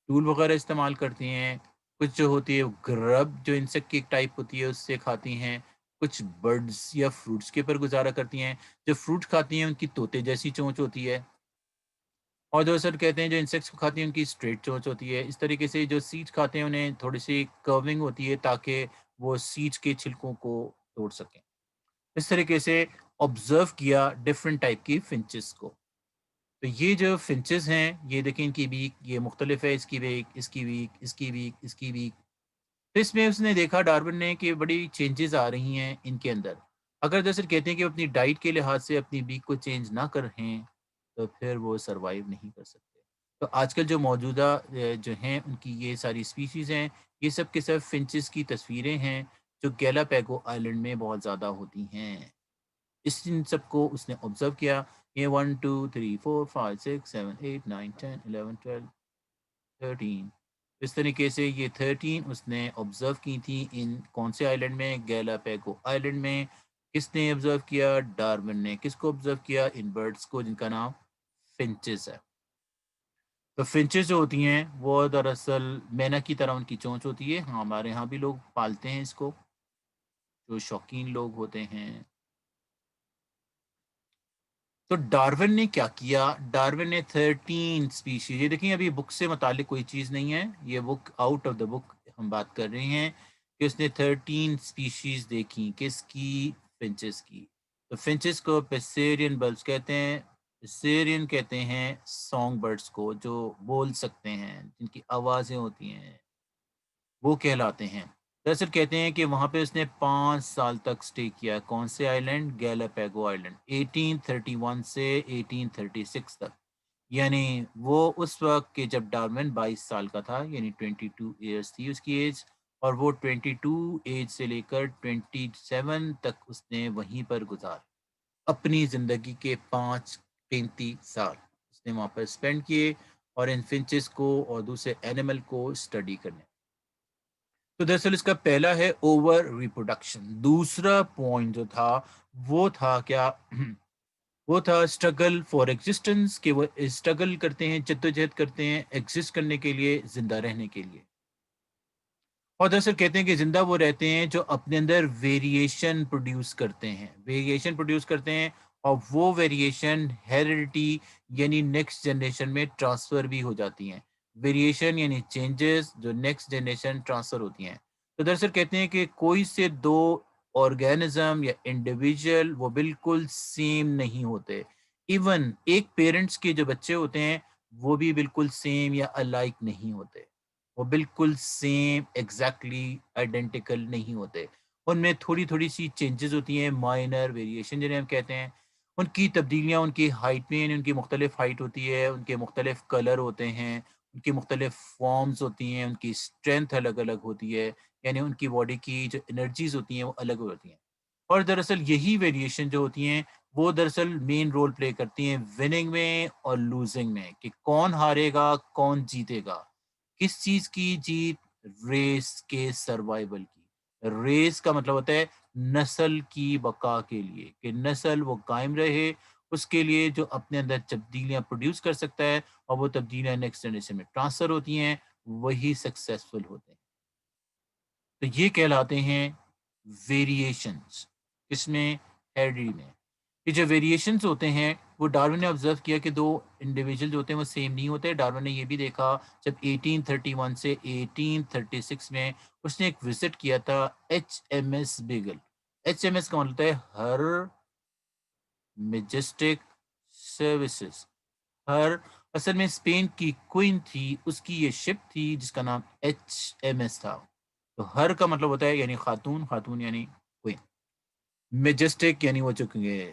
ٹول وغیرہ استعمال کرتی ہیں، کچھ جو ہوتی ہے وہ گرب جو انسیکٹ کی ایک ٹائپ ہوتی ہے اس سے کھاتی ہیں، کچھ برڈز یا فروٹس کے اوپر گزارا کرتی ہیں۔ جو فروٹ کھاتی ہیں ان کی طوطے جیسی چونچ ہوتی ہے، اور جو سر کہتے ہیں جو انسیکٹس کو کھاتی ہیں ان کی اسٹریٹ چونچ ہوتی ہے۔ اس طریقے سے جو سیڈس کھاتے ہیں انہیں تھوڑی سی کرونگ ہوتی ہے تاکہ وہ سیڈس کے چھلکوں کو توڑ سکیں۔ اس طریقے سے آبزرو کیا ڈفرنٹ ٹائپ کی فنچز کو۔ تو یہ جو فنچز ہیں یہ دیکھیں ان کی بیک یہ مختلف ہے، اس کی بیک، اس کی بیک، اس کی بیک، اس کی بیک۔ تو اس میں اس نے دیکھا ڈارون نے کہ بڑی چینجز آ رہی ہیں ان کے اندر۔ اگر دراصل کہتے ہیں کہ وہ اپنی ڈائٹ کے لحاظ سے اپنی بیک کو چینج نہ کریں تو پھر وہ سروائیو نہیں کر سکتے۔ تو آج کل جو موجودہ جو ہیں ان کی یہ ساری اسپیشیز ہیں، یہ سب کے سب فنچز کی تصویریں ہیں جو گیلاپیگو آئلینڈ میں بہت زیادہ ہوتی ہیں۔ ان سب کو اس نے آبزرو کیا۔ یہ 1 2 3 4 5 6 7 8 9 10 11 12 13، اس طریقے سے یہ 13 اس نے آبزرو کی تھی ان کون سے آئلینڈ میں؟ گیلاپیگو آئلینڈ میں۔ کس نے آبزرو کیا؟ ڈارون نے۔ کس کو آبزرو کیا؟ ان برڈس کو جن کا نام فنچز ہے۔ تو فنچز جو ہوتی ہیں وہ دراصل مینا کی طرح ان کی چونچ ہوتی ہے۔ ہاں ہمارے ہاں بھی لوگ پالتے ہیں اس کو، جو شوقین لوگ ہوتے ہیں۔ تو ڈارون نے کیا کیا؟ ڈارون نے 13 اسپیشیز، یہ دیکھیں ابھی بک سے متعلق کوئی چیز نہیں ہے، یہ بک آؤٹ آف دا بک ہم بات کر رہے ہیں کہ اس نے 13 اسپیشیز دیکھی۔ کس کی؟ فنچز کی۔ تو فنچز کو پیسیرین برڈز کہتے ہیں۔ پیسیرین کہتے ہیں سانگ برڈز کو جو بول سکتے ہیں، جن کی آوازیں ہوتی ہیں، وہ کہلاتے ہیں۔ دراصل کہتے ہیں کہ وہاں پہ اس نے 5 سال تک سٹے کیا۔ کون سے آئلینڈ؟ گیلاپیگو آئلینڈ، 1831 سے 1836 تک۔ یعنی وہ اس وقت کہ جب ڈارون 22 سال کا تھا، یعنی 22 ایئرس تھی اس کی ایج، اور وہ 22 ایج سے لے کر 27 تک اس نے وہیں پر گزار اپنی زندگی کے 35 سال اس نے وہاں پر اسپینڈ کیے، اور ان فنچز کو اور دوسرے اینیمل کو اسٹڈی کرنے۔ تو دراصل اس کا پہلا ہے اوور ریپروڈکشن۔ دوسرا پوائنٹ جو تھا وہ تھا کیا؟ وہ تھا اسٹرگل فار ایگزسٹنس، کہ وہ اسٹرگل کرتے ہیں، جدوجہد کرتے ہیں ایگزسٹ کرنے کے لیے، زندہ رہنے کے لیے۔ اور دراصل کہتے ہیں کہ زندہ وہ رہتے ہیں جو اپنے اندر ویریشن پروڈیوس کرتے ہیں، ویریشن پروڈیوس کرتے ہیں، اور وہ ویریشن ہیریڈیٹی یعنی نیکسٹ جنریشن میں ٹرانسفر بھی ہو جاتی ہیں۔ ویریشن یعنی چینجز جو نیکسٹ جنریشن ٹرانسفر ہوتی ہیں۔ تو دراصل کہتے ہیں کہ کوئی سے دو آرگینزم یا انڈیویجول وہ بالکل سیم نہیں ہوتے۔ ایون ایک پیرنٹس کے جو بچے ہوتے ہیں وہ بھی بالکل سیم یا الائک نہیں ہوتے، وہ بالکل سیم ایگزیکٹلی آئیڈینٹیکل نہیں ہوتے۔ ان میں تھوڑی تھوڑی سی چینجز ہوتی ہیں، مائنر ویریشن جنہیں ہم کہتے ہیں۔ ان کی تبدیلیاں ان کی ہائٹ میں، یعنی ان کی مختلف ہائٹ ہوتی ہے، ان کے مختلف کلر ہوتے ہیں، ان کی مختلف فارمز ہوتی ہیں، ان کی اسٹرینتھ الگ الگ ہوتی ہے، یعنی ان کی باڈی کی جو انرجیز ہوتی ہیں وہ الگ ہوتی ہیں۔ اور دراصل یہی ویریشن جو ہوتی ہیں وہ دراصل مین رول پلے کرتی ہیں وننگ میں اور لوزنگ میں، کہ کون ہارے گا کون جیتے گا۔ کس چیز کی جیت؟ ریس کے سروائیول کی۔ ریس کا مطلب ہوتا ہے نسل کی بقا کے لیے، کہ نسل وہ قائم رہے، اس کے لیے جو اپنے اندر تبدیلیاں پروڈیوس کر سکتا ہے اور وہ تبدیلیاں نیکسٹ جنریشن میں ٹرانسفر ہوتی ہیں، وہی سکسیسفل ہوتے ہیں۔ تو یہ کہلاتے ہیں ویریشنز۔ کس میں؟ ہیریڈی میں۔ یہ جو ویریشنز ہوتے ہیں وہ ڈارون نے آبزرو کیا کہ دو انڈیویجول جو ہوتے ہیں وہ سیم نہیں ہوتے۔ ڈارون نے یہ بھی دیکھا جب 1831 سے 1836 میں اس نے ایک وزٹ کیا تھا H M S Beagle. H M S کا مطلب ہے ہر میجسٹک سروسز۔ ہر اصل میں اسپین کی کوئن تھی، اس کی یہ شپ تھی جس کا نام ایچ ایم ایس تھا۔ تو ہر کا مطلب ہوتا ہے یعنی خاتون، خاتون یعنی کوئن، میجسٹک یعنی وہ چکے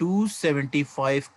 275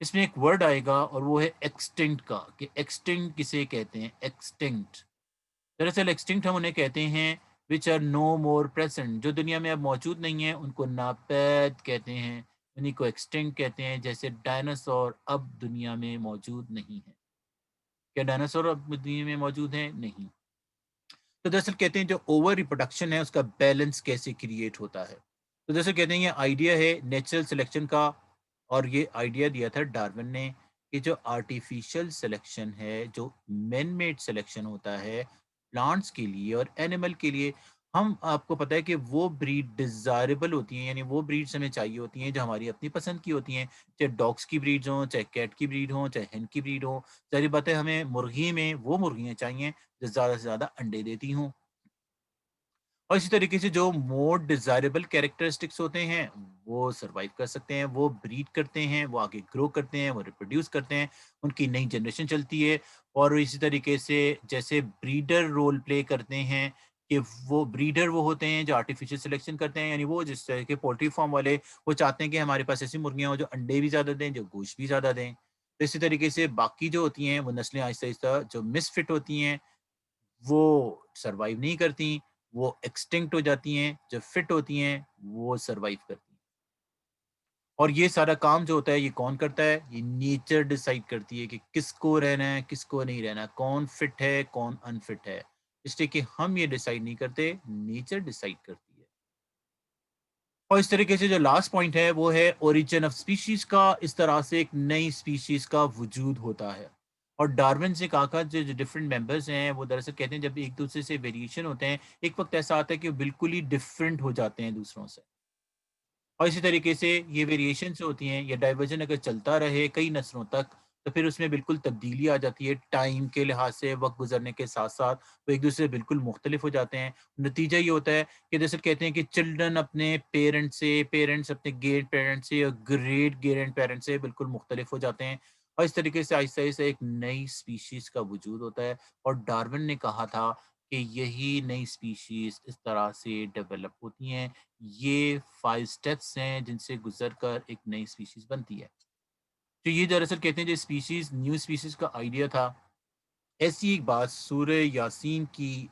اس میں ایک ورڈ آئے گا اور وہ ہے ایکسٹنکٹ کا، کہ ایکسٹنکٹ کسے کہتے ہیں، ایکسٹنکٹ۔ دراصل ایکسٹنکٹ ہم انہیں کہتے ہیں which are know more present, جو دنیا میں اب موجود نہیں ہیں ان کو ناپید کہتے ہیں، انہیں کو ایکسٹنکٹ کہتے ہیں۔ جیسے ڈائناسور اب دنیا میں موجود نہیں ہے۔ کیا ڈائناسور اب دنیا میں موجود ہیں؟ نہیں۔ تو دراصل کہتے ہیں جو اوور ریپروڈکشن ہے اس کا بیلنس کیسے کریٹ ہوتا ہے۔ تو دراصل کہتے ہیں یہ آئیڈیا ہے نیچرل سلیکشن کا، اور یہ آئیڈیا دیا تھا ڈارون نے کہ جو آرٹیفیشل سلیکشن ہے، جو مین میڈ سلیکشن ہوتا ہے پلانٹس کے لیے اور اینیمل کے لیے، ہم آپ کو پتہ ہے کہ وہ بریڈ ڈیزائربل ہوتی ہیں، یعنی وہ بریڈز ہمیں چاہیے ہوتی ہیں جو ہماری اپنی پسند کی ہوتی ہیں، چاہے ڈاگس کی بریڈز ہوں، چاہے کیٹ کی بریڈ ہوں، چاہے ہین کی بریڈ ہوں۔ ظاہر بات ہے ہمیں مرغی میں وہ مرغیاں چاہیے جو زیادہ سے زیادہ انڈے دیتی ہوں، اور اسی طریقے سے جو مور ڈیزائربل کیریکٹرسٹکس ہوتے ہیں وہ سروائیو کر سکتے ہیں، وہ بریڈ کرتے ہیں، وہ آگے گرو کرتے ہیں، وہ ریپروڈیوس کرتے ہیں، ان کی نئی جنریشن چلتی ہے۔ اور اسی طریقے سے جیسے بریڈر رول پلے کرتے ہیں، کہ وہ بریڈر وہ ہوتے ہیں جو آرٹیفیشل سلیکشن کرتے ہیں، یعنی وہ جس طرح کے پولٹری فارم والے وہ چاہتے ہیں کہ ہمارے پاس ایسی مرغیاں ہوں جو انڈے بھی زیادہ دیں، جو گوشت بھی زیادہ دیں۔ تو اسی طریقے سے باقی جو ہوتی ہیں وہ نسلیں آہستہ آہستہ جو مس فٹ ہوتی ہیں وہ سروائیو نہیں کرتی، وہ ایکسٹنکٹ ہو جاتی ہیں، جو فٹ ہوتی ہیں وہ سروائیو کرتی ہیں۔ اور یہ سارا کام جو ہوتا ہے یہ کون کرتا ہے؟ یہ نیچر ڈیسائیڈ کرتی ہے کہ کس کو رہنا ہے، کس کو نہیں رہنا، کون فٹ ہے، کون انفٹ ہے۔ اس لیے کہ ہم یہ ڈیسائیڈ نہیں کرتے، نیچر ڈیسائیڈ کرتی ہے۔ اور اس طریقے سے جو لاسٹ پوائنٹ ہے وہ ہے اوریجن آف سپیشیز کا، اس طرح سے ایک نئی سپیشیز کا وجود ہوتا ہے۔ اور ڈارون سے کہا کہ جو ڈفرینٹ ممبرز ہیں وہ دراصل کہتے ہیں جب ایک دوسرے سے ویریشن ہوتے ہیں، ایک وقت ایسا آتا ہے کہ وہ بالکل ہی ڈفرینٹ ہو جاتے ہیں دوسروں سے۔ اور اسی طریقے سے یہ ویریشن سے ہوتی ہیں، یہ ڈائیورژن اگر چلتا رہے کئی نسلوں تک تو پھر اس میں بالکل تبدیلی آ جاتی ہے، ٹائم کے لحاظ سے وقت گزرنے کے ساتھ ساتھ وہ ایک دوسرے سے بالکل مختلف ہو جاتے ہیں۔ نتیجہ یہ ہوتا ہے کہ جیسے کہتے ہیں کہ چلڈرن اپنے پیرنٹ سے، پیرنٹس اپنے گریٹ پیرنٹ سے اور گریٹ گرینڈ پیرنٹ سے بالکل مختلف ہو جاتے ہیں، اور اس طریقے سے آہستہ آہستہ ایک نئی سپیشیز کا وجود ہوتا ہے۔ اور ڈارون نے کہا تھا کہ یہی نئی سپیشیز اس طرح سے ڈیولپ ہوتی ہیں، یہ 5 سٹیپس ہیں جن سے گزر کر ایک نئی سپیشیز بنتی ہے۔ تو یہ دراصل کہتے ہیں جو سپیشیز نیو سپیشیز کا آئیڈیا تھا، ایسی ایک بات سورہ یاسین کی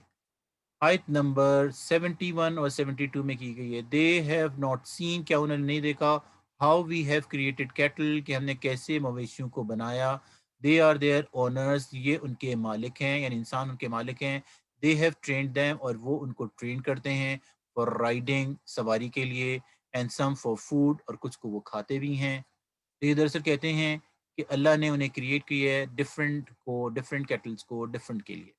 آیت نمبر 71 اور 72 میں کی گئی ہے۔ دے ہیو ناٹ سین، کیا انہوں نے نہیں دیکھا، how we have created cattle, کہ ہم نے کیسے مویشیوں کو بنایا، دے آر دیئر اونرز، یہ ان کے مالک ہیں، یعنی انسان ان کے مالک ہیں، دے ہیو ٹرینڈ دیم، اور وہ ان کو ٹرین کرتے ہیں، فار رائڈنگ، سواری کے لیے، اینڈ سم فار فوڈ، اور کچھ کو وہ کھاتے بھی ہیں۔ تو یہ دراصل کہتے ہیں کہ اللہ نے انہیں کریٹ کی ہے ڈفرینٹ کیٹلز کو ڈفرینٹ کے لیے۔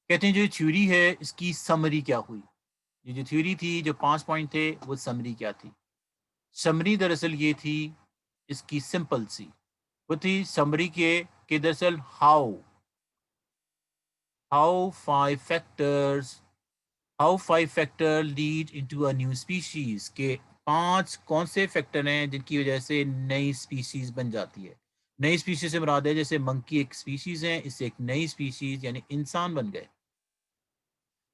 کہتے ہیں جو تھیوری ہے اس کی سمری کیا ہوئی، یہ جو تھیوری تھی جو 5 پوائنٹ تھے وہ سمری کیا تھی؟ سمری دراصل یہ تھی اس کی سمپل سی، وہ تھی سمری کے کہ دراصل how five factors how five factor lead into a new species, کے 5 کون سے فیکٹر ہیں جن کی وجہ سے نئی اسپیشیز بن جاتی ہے۔ نئی اسپیشیز سے مراد ہے جیسے منکی ایک اسپیشیز ہے، اس سے ایک نئی اسپیشیز یعنی انسان بن گئے۔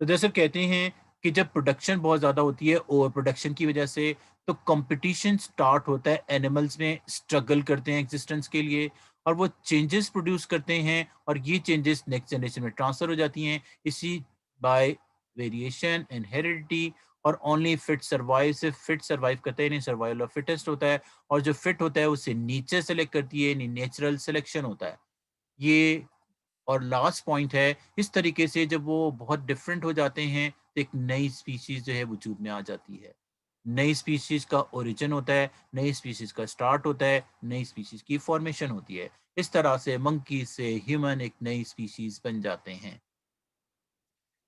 تو دراصل کہتے ہیں کہ جب پروڈکشن بہت زیادہ ہوتی ہے اوور پروڈکشن کی وجہ سے، تو کمپٹیشن سٹارٹ ہوتا ہے، اینیملز میں اسٹرگل کرتے ہیں ایگزسٹنس کے لیے، اور وہ چینجز پروڈیوس کرتے ہیں، اور یہ چینجز نیکسٹ جنریشن میں ٹرانسفر ہو جاتی ہیں، اسی بائی ویریشن اینڈ ہیریڈیٹی۔ اور اونلی فٹ سروائیو، صرف فٹ سروائیو کرتا ہے، نہیں سروائیول آف فٹسٹ ہوتا ہے، اور جو فٹ ہوتا ہے اسے نیچر سلیکٹ کرتی ہے، نہیں نیچرل سلیکشن ہوتا ہے یہ۔ اور لاسٹ پوائنٹ ہے اس طریقے سے جب وہ بہت ڈفرینٹ ہو جاتے ہیں تو ایک نئی سپیشیز جو ہے وجود میں آ جاتی ہے، نئی سپیشیز کا اوریجن ہوتا ہے، نئی سپیشیز کا سٹارٹ ہوتا ہے، نئی سپیشیز کی فارمیشن ہوتی ہے۔ اس طرح سے منکی سے ہیومن ایک نئی سپیشیز بن جاتے ہیں۔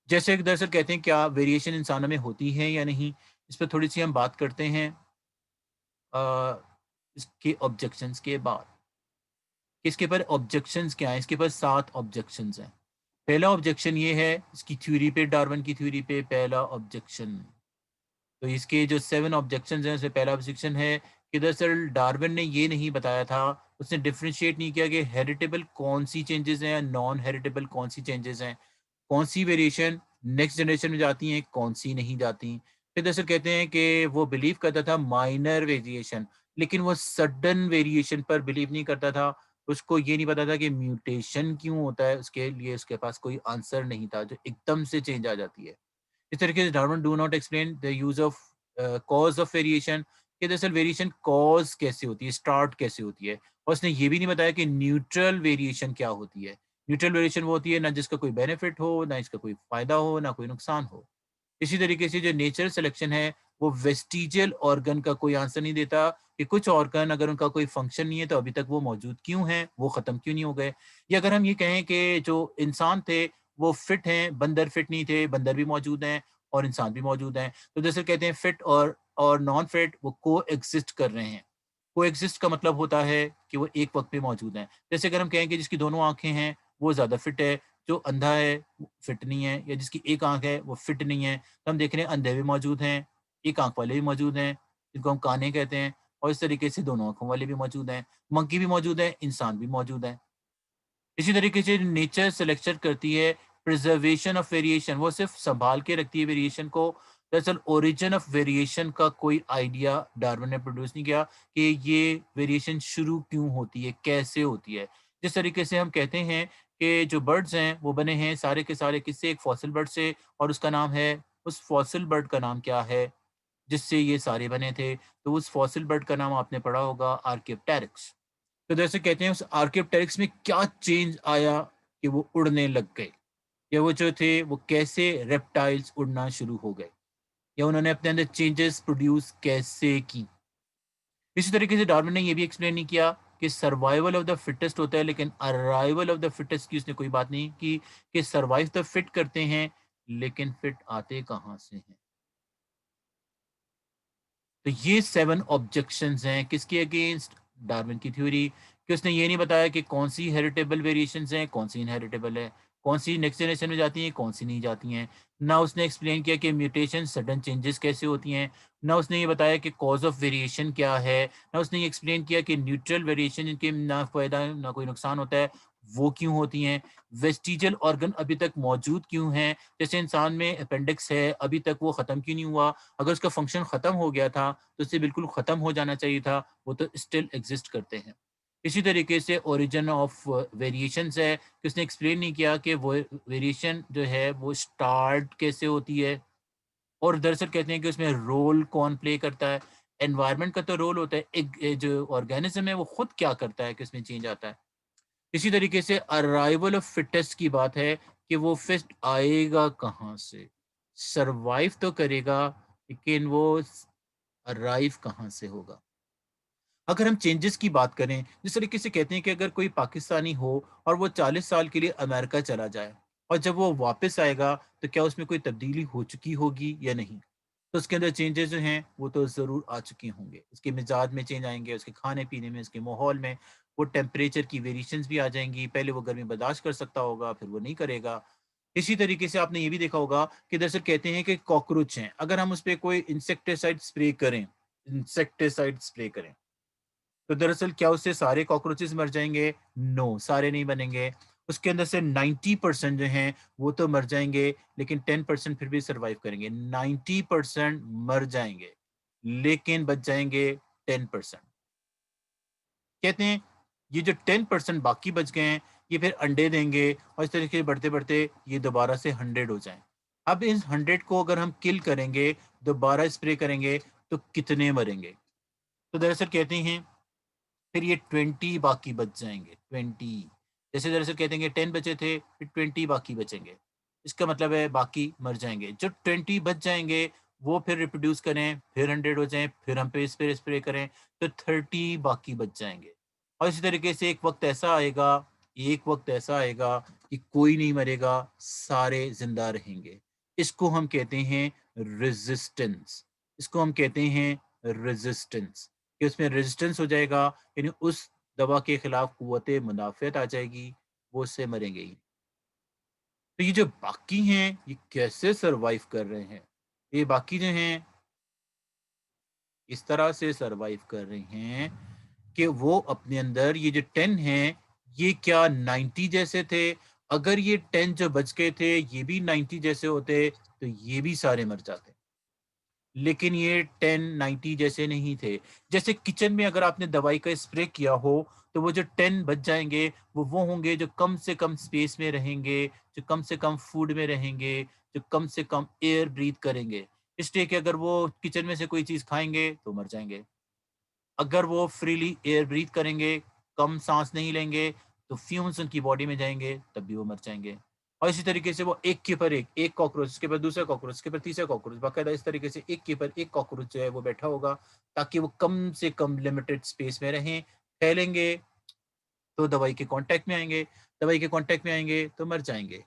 جیسے کہ دراصل کہتے ہیں کیا ویریشن انسانوں میں ہوتی ہے یا نہیں، اس پہ تھوڑی سی ہم بات کرتے ہیں اس کے آبجیکشنز کے بعد۔ اس کے پر آبجیکشنز کیا ہیں؟ اس کے پر 7 آبجیکشنز ہیں۔ پہلا آبجیکشن یہ ہے اس کی تھیوری پہ، ڈارون کی تھیوری پہ پہلا آبجیکشن، تو اس کے جو 7 آبجیکشنز ہیں اس میں پہلا آبجیکشن ہے کہ دراصل ڈارون نے یہ نہیں بتایا تھا، اس نے ڈفرینشیٹ نہیں کیا کہ ہیریٹیبل کون سی چینجز ہیں، نان ہیریٹیبل کون سی چینجز ہیں، کون سی ویریشن نیکسٹ جنریشن میں جاتی ہیں، کون سی نہیں جاتی۔ پھر دراصل کہتے ہیں کہ وہ بلیو کرتا تھا مائنر ویریشن، لیکن وہ سڈن ویریشن پر بلیو نہیں کرتا تھا. اس کو یہ نہیں پتا تھا کہ میوٹیشن کیوں ہوتا ہے, اس کے لیے اس کے پاس کوئی آنسر نہیں تھا جو ایک دم سے چینج آ جاتی ہے. اس طریقے سے Darwin do not explain the use of cause of variation, کہ دراصل ویریشن کاز کیسے ہوتی ہے, اسٹارٹ کیسے ہوتی ہے. اور اس نے یہ بھی نہیں بتایا کہ نیوٹرل ویریشن کیا ہوتی ہے. نیوٹرل ویریشن وہ ہوتی ہے نہ جس کا کوئی بینیفٹ ہو, نہ اس کا کوئی فائدہ ہو, نہ کوئی نقصان ہو. اسی طریقے سے جو نیچرل سلیکشن ہے وہ ویسٹیجل آرگن کا کوئی آنسر نہیں دیتا کہ کچھ آرگن اگر ان کا کوئی فنکشن نہیں ہے تو ابھی تک وہ موجود کیوں ہیں, وہ ختم کیوں نہیں ہو گئے. یا اگر ہم یہ کہیں کہ جو انسان تھے وہ فٹ ہیں, بندر فٹ نہیں تھے, بندر بھی موجود ہیں اور انسان بھی موجود ہیں, تو جیسے کہتے ہیں فٹ اور نان فٹ وہ کو ایگزسٹ کر رہے ہیں. کو ایگزسٹ کا مطلب ہوتا ہے کہ وہ ایک وقت پہ موجود ہیں. جیسے اگر ہم کہیں کہ جس کی دونوں آنکھیں ہیں وہ زیادہ فٹ ہے, جو اندھا ہے فٹ نہیں ہے, یا جس کی ایک آنکھ ہے وہ فٹ نہیں ہے. تو ہم دیکھ رہے ہیں اندھے بھی موجود ہیں, ایک آنکھ والے بھی موجود ہیں جن کو ہم کانے کہتے ہیں, اور اس طریقے سے دونوں آنکھوں والے بھی موجود ہیں, منکی بھی موجود ہیں, انسان بھی موجود ہیں. اسی طریقے سے نیچر سلیکشن کرتی ہے پرزرویشن آف ویریشن, وہ صرف سنبھال کے رکھتی ہے ویریشن کو. دراصل اوریجن آف ویریشن کا کوئی آئیڈیا ڈارون نے پروڈیوس نہیں کیا کہ یہ ویریشن شروع کیوں ہوتی ہے, کیسے ہوتی ہے. جس طریقے سے ہم کہتے ہیں کہ جو برڈز ہیں وہ بنے ہیں سارے کے سارے کس سے, ایک فاسل برڈ سے, اور اس کا نام ہے, اس فاسل برڈ کا نام کیا ہے جس سے یہ سارے بنے تھے, تو اس فاسل برڈ کا نام آپ نے پڑھا ہوگا آرکیپٹیرکس. تو جیسے کہتے ہیں اس آرکیپٹیرکس میں کیا چینج آیا کہ وہ اڑنے لگ گئے, یا وہ جو تھے وہ کیسے ریپٹائلز اڑنا شروع ہو گئے, یا انہوں نے اپنے اندر چینجز پروڈیوس کیسے کی. اسی طریقے سے ڈارون نے یہ بھی ایکسپلین نہیں کیا کہ سروائیول آف دا فٹسٹ ہوتا ہے, لیکن ارائیول آف دا فٹسٹ کی اس نے کوئی بات نہیں کی کہ سروائیو تو فٹ کرتے ہیں لیکن فٹ آتے کہاں سے ہیں. تو یہ 7 آبجیکشنز ہیں کس کے اگینسٹ, ڈارون کی تھیوری, کہ اس نے یہ نہیں بتایا کہ کون سی ہیریٹیبل ویریشنز ہیں, کون سی انہیریٹیبل ہے, کون سی نیکسٹ جنریشن میں جاتی ہیں, کون سی نہیں جاتی ہیں. نہ اس نے ایکسپلین کیا کہ میوٹیشن سڈن چینجز کیسے ہوتی ہیں, نہ اس نے یہ بتایا کہ کاز آف ویریشن کیا ہے, نہ اس نے یہ ایکسپلین کیا کہ نیوٹرل ویریشن جن کے نہ فائدہ نہ کوئی نقصان ہوتا ہے وہ کیوں ہوتی ہیں. ویسٹیجل آرگن ابھی تک موجود کیوں ہیں, جیسے انسان میں اپینڈکس ہے ابھی تک وہ ختم کیوں نہیں ہوا, اگر اس کا فنکشن ختم ہو گیا تھا تو اس سے بالکل ختم ہو جانا چاہیے تھا, وہ تو اسٹل ایگزسٹ کرتے ہیں. اسی طریقے سے اوریجن آف ویریشنز ہے کہ اس نے ایکسپلین نہیں کیا کہ وہ ویریشن جو ہے وہ اسٹارٹ کیسے ہوتی ہے, اور دراصل کہتے ہیں کہ اس میں رول کون پلے کرتا ہے. انوائرمنٹ کا تو رول ہوتا ہے, ایک جو آرگینزم ہے وہ خود کیا کرتا ہے کہ اس میں چینج آتا ہے. اسی طریقے سے ارائیول آف فٹسٹ کی بات ہے کہ وہ فٹ آئے گا کہاں سے, سروائیو تو کرے گا لیکن وہ ارائیو کہاں سے ہوگا. اگر ہم چینجز کی بات کریں, جس طریقے سے کہتے ہیں کہ اگر کوئی پاکستانی ہو اور وہ 40 سال کے لیے امریکہ چلا جائے اور جب وہ واپس آئے گا تو کیا اس میں کوئی تبدیلی ہو چکی ہوگی یا نہیں, تو اس کے اندر چینجز جو ہیں وہ تو ضرور آ چکے ہوں گے. اس کے مزاج میں چینج آئیں گے, اس کے کھانے پینے میں, اس کے ماحول میں, وہ ٹیمپریچر کی ویریشنز بھی آ جائیں گی. پہلے وہ گرمی برداشت کر سکتا ہوگا, پھر وہ نہیں کرے گا. اسی طریقے سے آپ نے یہ بھی دیکھا ہوگا کہ دراصل کہتے ہیں کہ کاکروچ ہیں, اگر ہم اس پہ کوئی انسیکٹیسائڈ اسپرے کریں تو دراصل کیا اس سے سارے کاکروچز مر جائیں گے؟ نو, سارے نہیں بنیں گے. اس کے اندر سے 90% جو ہیں وہ تو مر جائیں گے, لیکن 10% پھر بھی سروائیو کریں گے. 90% مر جائیں گے لیکن بچ جائیں گے 10%. کہتے ہیں یہ جو 10% باقی بچ گئے ہیں یہ پھر انڈے دیں گے, اور اس طریقے سے بڑھتے بڑھتے یہ دوبارہ سے 100 ہو جائیں. اب اس 100 کو اگر ہم کل کریں گے, دوبارہ اسپرے کریں گے تو کتنے مریں گے؟ تو دراصل کہتے ہیں پھر یہ 20 باقی بچ جائیں گے. 20 جیسے دراصل کہتے ہیں کہ 10 بچے تھے, پھر 20 باقی بچیں گے. اس کا مطلب ہے باقی مر جائیں گے. جو 20 بچ جائیں گے وہ پھر ریپروڈیوس کریں, پھر 100 ہو جائیں, پھر ہم پہ اسپرے کریں تو 30 باقی بچ جائیں گے. اور اسی طریقے سے ایک وقت ایسا آئے گا کہ کوئی نہیں مرے گا, سارے زندہ رہیں گے. اس کو ہم کہتے ہیں ریزسٹنس. اس کو ہم کہتے ہیں ریزسٹنس, کہ اس میں ریزسٹنس ہو جائے گا, یعنی اس دوا کے خلاف قوت مدافعت آ جائے گی, وہ اس سے مریں گے ہی. تو یہ جو باقی ہیں یہ کیسے سروائیو کر رہے ہیں؟ یہ باقی جو ہیں اس طرح سے سروائیو کر رہے ہیں کہ وہ اپنے اندر یہ جو 10 ہیں یہ کیا 90 جیسے تھے؟ اگر یہ 10 جو بچ گئے تھے یہ بھی 90 جیسے ہوتے تو یہ بھی سارے مر جاتے. لیکن یہ 10-90 جیسے نہیں تھے. جیسے کچن میں اگر آپ نے دوائی کا اسپرے کیا ہو تو وہ جو 10 بچ جائیں گے وہ ہوں گے جو کم سے کم اسپیس میں رہیں گے, جو کم سے کم فوڈ میں رہیں گے, جو کم سے کم ایئر بریتھ کریں گے. اس لیے کہ اگر وہ کچن میں سے کوئی چیز کھائیں گے تو مر جائیں گے. اگر وہ فریلی ایئر بریتھ کریں گے, کم سانس نہیں لیں گے, تو فیومز ان کی باڈی میں جائیں گے, تب بھی وہ مر جائیں گے. اور اسی طریقے سے وہ ایک کے پر ایک کاکروچ, اس کے بعد دوسرا کاکروچ, اس کے بعد تیسرا کاکروچ, باقاعدہ اس طریقے سے ایک کے پر ایک کاکروچ جو ہے وہ بیٹھا ہوگا, تاکہ وہ کم سے کم لمیٹڈ اسپیس میں رہیں. پھیلیں گے تو دوائی کے کانٹیکٹ میں آئیں گے, دوائی کے کانٹیکٹ میں آئیں گے تو مر جائیں گے.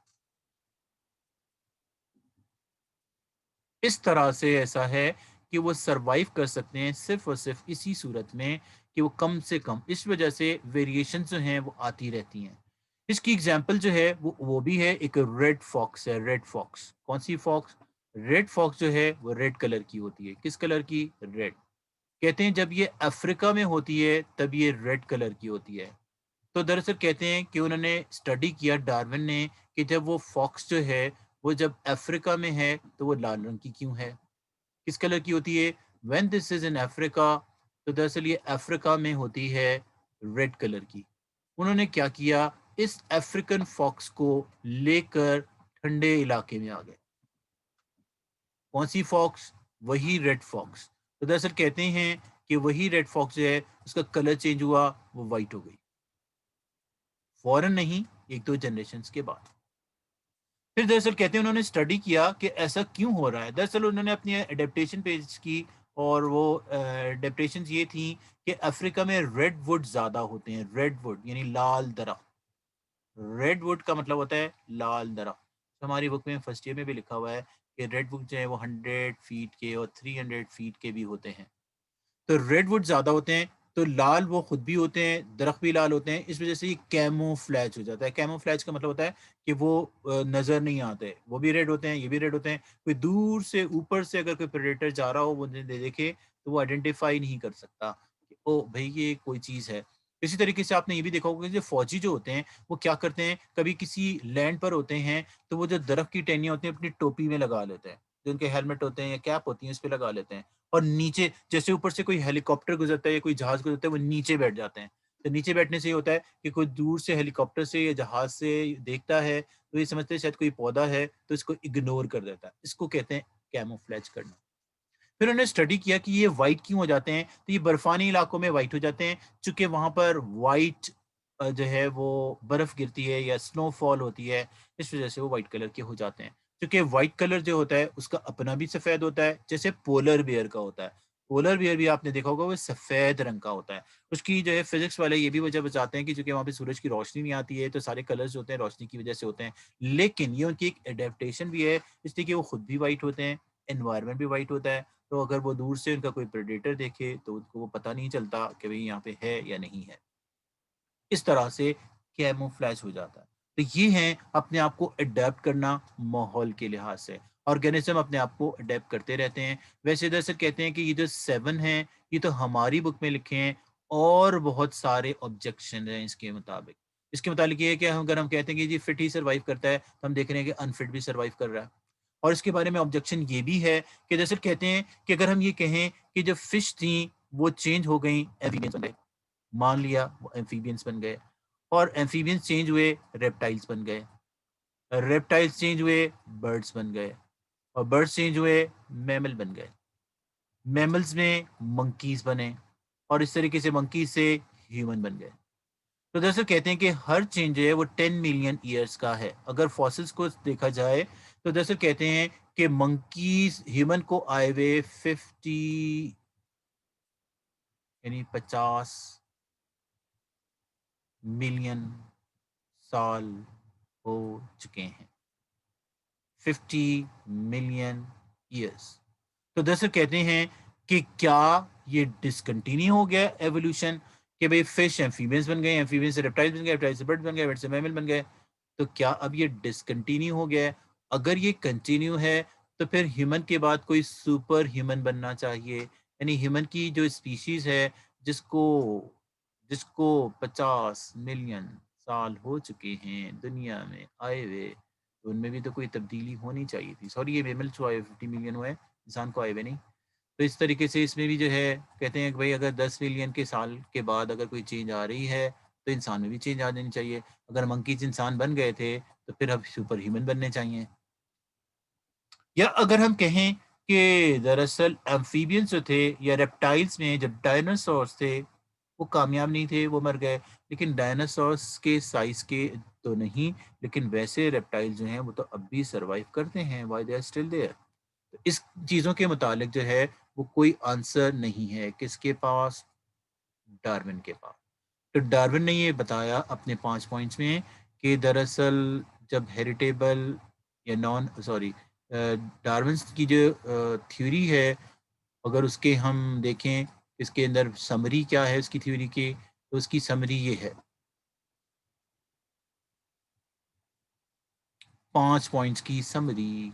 اس طرح سے ایسا ہے کہ وہ سروائیو کر سکتے ہیں صرف اور صرف اسی صورت میں کہ وہ کم سے کم, اس وجہ سے ویریشن جو ہیں وہ آتی رہتی ہیں. اس کی اگزامپل جو ہے وہ بھی ہے, ایک ریڈ فاکس ہے. ریڈ فاکس کون سی فاکس؟ ریڈ فاکس جو ہے وہ ریڈ کلر کی ہوتی ہے. کس کلر کی؟ ریڈ. کہتے ہیں جب یہ افریقہ میں ہوتی ہے تب یہ ریڈ کلر کی ہوتی ہے. تو دراصل کہتے ہیں کہ انہوں نے اسٹڈی کیا ڈارون نے کہ جب وہ فاکس جو ہے وہ جب افریقہ میں ہے تو وہ لال رنگ کی کیوں ہے, کس کلر کی ہوتی ہے؟ وین دس از ان افریقہ, تو دراصل یہ افریقہ میں ہوتی ہے ریڈ کلر کی. انہوں نے کیا کیا, اس افریقن فاکس کو لے کر ٹھنڈے علاقے میں آ گئے. کون سی فاکس؟ وہی ریڈ فاکس. تو دراصل کہتے ہیں کہ وہی ریڈ فاکس جو ہے اس کا کلر چینج ہوا, وہ وائٹ ہو گئی. فوراً نہیں, ایک دو جنریشنز کے بعد. پھر دراصل کہتے ہیں انہوں نے اسٹڈی کیا کہ ایسا کیوں ہو رہا ہے. دراصل انہوں نے اپنی اڈیپٹیشن پیج کی, اور وہ اڈیپٹیشن یہ تھیں کہ افریقہ میں ریڈ ووڈ زیادہ ہوتے ہیں. ریڈ ووڈ یعنی لال درخت. ریڈ ووڈ کا مطلب ہوتا ہے لال درخت. ہماری بک میں فرسٹ ایئر میں بھی لکھا ہوا ہے کہ ریڈ ووڈ جو ہے وہ 100 فیٹ کے اور 300 فیٹ کے بھی ہوتے ہیں. تو ریڈ ووڈ زیادہ ہوتے ہیں, تو لال وہ خود بھی ہوتے ہیں, درخت بھی لال ہوتے ہیں. اس وجہ سے یہ کیمو فلیج ہو جاتا ہے. کیمو فلیج کا مطلب ہوتا ہے کہ وہ نظر نہیں آتے, وہ بھی ریڈ ہوتے ہیں, یہ بھی ریڈ ہوتے ہیں. کوئی دور سے اوپر سے اگر کوئی پریڈیٹر جا رہا ہو وہ دیکھے تو وہ آئیڈینٹیفائی نہیں کر سکتا کہ او بھائی یہ کوئی چیز ہے. اسی طریقے سے آپ نے یہ بھی دیکھا ہوگا کہ جو فوجی جو ہوتے ہیں وہ کیا کرتے ہیں, کبھی کسی لینڈ پر ہوتے ہیں تو وہ جو درخت کی ٹہنیاں ہوتی ہیں اپنی ٹوپی میں لگا لیتے ہیں, جو ان کے ہیلمٹ ہوتے ہیں یا کیپ ہوتی ہیں اس پہ لگا لیتے ہیں, اور نیچے جیسے اوپر سے کوئی ہیلی کاپٹر گزرتا ہے یا کوئی جہاز گزرتا ہے وہ نیچے بیٹھ جاتے ہیں. تو نیچے بیٹھنے سے یہ ہوتا ہے کہ کوئی دور سے ہیلی کاپٹر سے یا جہاز سے دیکھتا ہے تو یہ سمجھتے ہیں شاید کوئی پودا ہے, تو اس کو اگنور کر دیتا ہے. اس کو کہتے ہیں کیموفلیج کرنا. پھر انہوں نے اسٹڈی کیا کہ یہ وائٹ کیوں ہو جاتے ہیں, تو یہ برفانی علاقوں میں وائٹ ہو جاتے ہیں چونکہ وہاں پر وائٹ جو ہے وہ برف گرتی ہے یا سنو فال ہوتی ہے, اس وجہ سے وہ وائٹ کلر کے ہو جاتے ہیں. کیونکہ وائٹ کلر جو ہوتا ہے اس کا اپنا بھی سفید ہوتا ہے, جیسے پولر بیئر کا ہوتا ہے. پولر بیئر بھی آپ نے دیکھا ہوگا وہ سفید رنگ کا ہوتا ہے. اس کی جو ہے فزکس والے یہ بھی وجہ بتاتے ہیں کہ چونکہ وہاں پہ سورج کی روشنی نہیں آتی ہے تو سارے کلرز ہوتے ہیں روشنی کی وجہ سے ہوتے ہیں. لیکن یہ ان کی ایک اڈیپٹیشن بھی ہے, اس لیے کہ وہ خود بھی وائٹ ہوتے ہیں, انوائرمنٹ بھی وائٹ ہوتا ہے. تو اگر وہ دور سے ان کا کوئی پریڈیٹر دیکھے تو ان کو وہ پتہ نہیں چلتا کہ بھئی یہاں پہ ہے یا نہیں ہے. اس طرح سے کیموفلیج ہو جاتا ہے. تو یہ ہیں اپنے آپ کو اڈیپٹ کرنا ماحول کے لحاظ سے. آرگینزم اپنے آپ کو اڈیپٹ کرتے رہتے ہیں. ویسے دراصل کہتے ہیں کہ یہ جو 7 ہیں یہ تو ہماری بک میں لکھے ہیں, اور بہت سارے آبجیکشن ہیں اس کے مطابق. اس کے متعلق یہ ہے کہ اگر ہم کہتے ہیں کہ جی فٹ ہی سروائیو کرتا ہے تو ہم دیکھ رہے ہیں کہ انفٹ بھی سروائیو کر رہا ہے. اور اس کے بارے میں آبجیکشن یہ بھی ہے کہ دراصل کہتے ہیں کہ اگر ہم یہ کہیں کہ جب فش تھیں وہ چینج ہو گئیں ایمفیبینس بن گئے, مان لیا وہ ایمفیبینس بن گئے, اور ایمفیبینس چینج ہوئے ریپٹائلس بن گئے, ریپٹائلس چینج ہوئے برڈس بن گئے, اور برڈس چینج ہوئے میمل بن گئے, میملز میں منکیز بنے, اور اس طریقے سے منکیز سے ہیومن بن گئے. تو دراصل کہتے ہیں کہ ہر چینج ہے وہ 10 ملین ایئرس کا ہے. اگر فاسلز کو دیکھا جائے تو دراصل کہتے ہیں کہ منکیز ہیومن کو آئے ہوئے 50 یعنی 50 ملین سال ہو چکے ہیں. 50 ملین ایئرس. تو دراصل کہتے ہیں کہ کیا یہ ڈسکنٹینیو ہو گیا ایوولوشن, کہ بھئی فش ایمفیبینس بن گئے, ایمفیبینس سے ریپٹائلس بن گئے, ریپٹائلس سے برڈ بن گئے, برڈ سے میمل بن گئے, تو کیا اب یہ ڈسکنٹینیو ہو گیا ہے؟ اگر یہ کنٹینیو ہے تو پھر ہیومن کے بعد کوئی سپر ہیومن بننا چاہیے. یعنی ہیومن کی جو اسپیشیز ہے جس کو 50 ملین سال ہو چکے ہیں دنیا میں آئے ہوئے, تو ان میں بھی تو کوئی تبدیلی ہونی چاہیے تھی. سوری یہ میمل جو آئے 50 ملین ہوئے, انسان کو آئے ہوئے نہیں. تو اس طریقے سے اس میں بھی جو ہے کہتے ہیں کہ بھائی اگر 10 ملین کے سال کے بعد اگر کوئی چینج آ رہی ہے تو انسان میں بھی چینج آ جانی چاہیے. اگر منکیز انسان بن گئے تھے تو پھر اب سپر ہیومن بننے چاہیے. یا اگر ہم کہیں کہ دراصل ایمفیبینس جو تھے یا ریپٹائلز میں جب ڈائناسورس تھے وہ کامیاب نہیں تھے, وہ مر گئے, لیکن ڈائناسورس کے سائز کے تو نہیں, لیکن ویسے ریپٹائل جو ہیں وہ تو اب بھی سروائیو کرتے ہیں. Why they are still there. تو اس چیزوں کے متعلق جو ہے وہ کوئی آنسر نہیں ہے کس کے پاس, ڈارون کے پاس. تو ڈارون نے یہ بتایا اپنے 5 پوائنٹس میں کہ دراصل جب ہیریٹیبل یا ڈارونس کی جو تھیوری ہے اگر اس کے ہم دیکھیں اس کے اندر سمری کیا ہے اس کی تھیوری کی, تو اس کی سمری یہ ہے 5 پوائنٹس کی سمری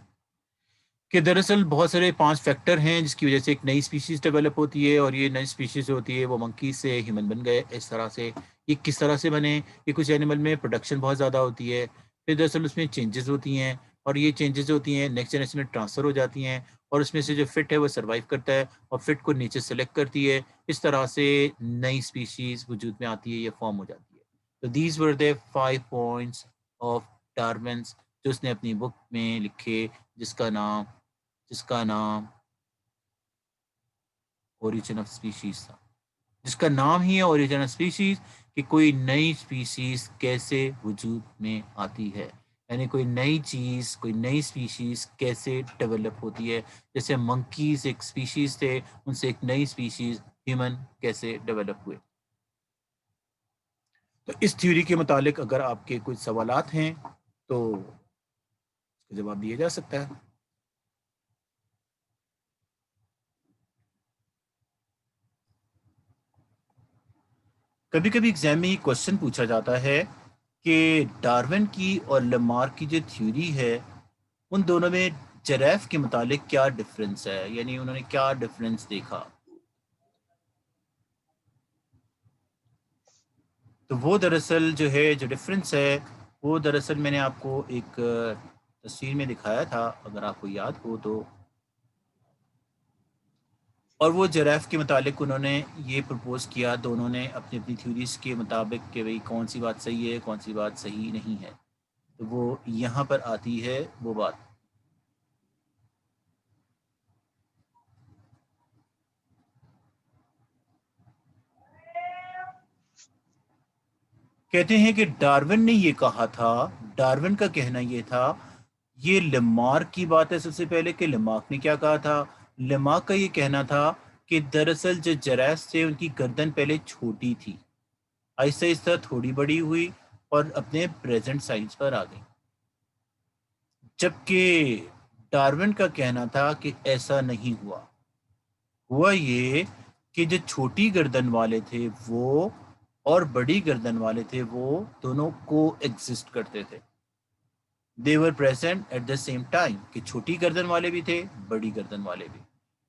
کہ دراصل بہت سارے 5 فیکٹر ہیں جس کی وجہ سے ایک نئی سپیشیز ڈیولپ ہوتی ہے, اور یہ نئی سپیشیز ہوتی ہے وہ منکی سے ہیومن بن گئے. اس طرح سے یہ کس طرح سے بنے, یہ کچھ اینیمل میں پروڈکشن بہت زیادہ ہوتی ہے, پھر دراصل اس میں چینجز ہوتی ہیں, اور یہ چینجز ہوتی ہیں نیکسٹ جنریشن میں ٹرانسفر ہو جاتی ہیں, اور اس میں سے جو فٹ ہے وہ سروائیو کرتا ہے اور فٹ کو نیچے سلیکٹ کرتی ہے. اس طرح سے نئی سپیشیز وجود میں آتی ہے یا فارم ہو جاتی ہے. تو these were the 5 points of Darwin's جو اس نے اپنی بک میں لکھے جس کا نام اوریجن آف اسپیشیز تھا, جس کا نام ہی ہے اوریجن آف اسپیشیز, کہ کوئی نئی اسپیشیز کیسے وجود میں آتی ہے, یعنی کوئی نئی چیز کوئی نئی اسپیشیز کیسے ڈیولپ ہوتی ہے. جیسے منکیز ایک اسپیشیز تھے, ان سے ایک نئی اسپیشیز ہیومن کیسے ڈیولپ ہوئے. تو اس تھیوری کے متعلق اگر آپ کے کوئی سوالات ہیں تو اس کا جواب دیا جا سکتا ہے. کبھی کبھی ایگزام میں یہ کوشچن پوچھا جاتا ہے کہ ڈارون کی اور لمارک کی جو تھیوری ہے ان دونوں میں جراف کے متعلق کیا ڈفرنس ہے, یعنی انہوں نے کیا ڈفرنس دیکھا. تو وہ دراصل جو ہے جو ڈفرنس ہے وہ دراصل میں نے آپ کو ایک تصویر میں دکھایا تھا اگر آپ کو یاد ہو تو, اور وہ جراف کے متعلق انہوں نے یہ پرپوز کیا دونوں نے اپنی اپنی تھیوریز کے مطابق کہ بھئی کون سی بات صحیح ہے کون سی بات صحیح نہیں ہے. تو وہ یہاں پر آتی ہے وہ بات. کہتے ہیں کہ ڈارون نے یہ کہا تھا, ڈارون کا کہنا یہ تھا, یہ لمارک کی بات ہے سب سے پہلے کہ لمارک نے کیا کہا تھا. لمارک کا یہ کہنا تھا کہ دراصل جو جراف تھے ان کی گردن پہلے چھوٹی تھی, آہستہ آہستہ تھوڑی بڑی ہوئی اور اپنے پریزنٹ سائز پر آ گئی. جبکہ ڈارون کا کہنا تھا کہ ایسا نہیں ہوا. ہوا یہ کہ جو چھوٹی گردن والے تھے وہ اور بڑی گردن والے تھے وہ دونوں کو ایگزسٹ کرتے تھے. they were present at the same time کہ چھوٹی گردن والے بھی تھے بڑی گردن والے بھی.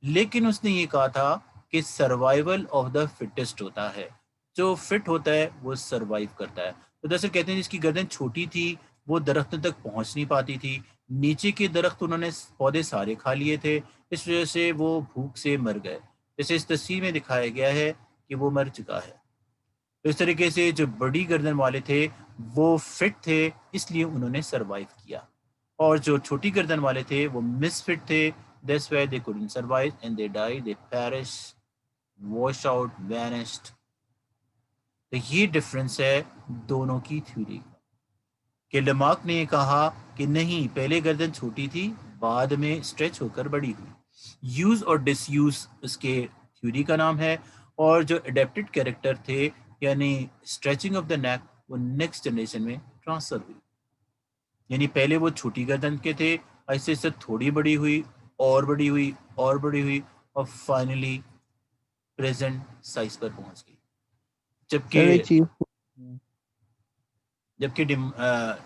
لیکن اس نے یہ کہا تھا کہ سروائیول آف دا فٹسٹ ہوتا ہے, جو فٹ ہوتا ہے وہ سروائیو کرتا ہے. تو دراصل کہتے ہیں جس کی گردن چھوٹی تھی وہ درختوں تک پہنچ نہیں پاتی تھی, نیچے کے درخت انہوں نے پودے سارے کھا لیے تھے, اس وجہ سے وہ بھوک سے مر گئے, جیسے اس تصویر میں دکھایا گیا ہے کہ وہ مر چکا ہے. تو اس طریقے سے جو بڑی گردن والے تھے وہ فٹ تھے اس لیے انہوں نے سروائیو کیا, اور جو چھوٹی گردن والے تھے وہ مس فٹ تھے, that's why they couldn't survive and they died, they perished, washed out, vanished. تو یہ ڈفرنس ہے دونوں کی تھیوری کا, کہ لمارک نے یہ کہا کہ نہیں پہلے گردن چھوٹی تھی بعد میں اسٹریچ ہو کر بڑی ہوئی. یوز اور ڈس یوز اس کے تھیوری کا نام ہے, اور جو اڈیپٹڈ کیریکٹر تھے یعنی اسٹریچنگ آف دا نیک وہ نیکسٹ جنریشن میں ٹرانسفر ہوئی. یعنی پہلے وہ چھوٹی گردن کے تھے, ایسے ایسے تھوڑی بڑی ہوئی اور بڑی ہوئی اور بڑی ہوئی اور فائنلی پریزنٹ سائز پر پہنچ گئی. جبکہ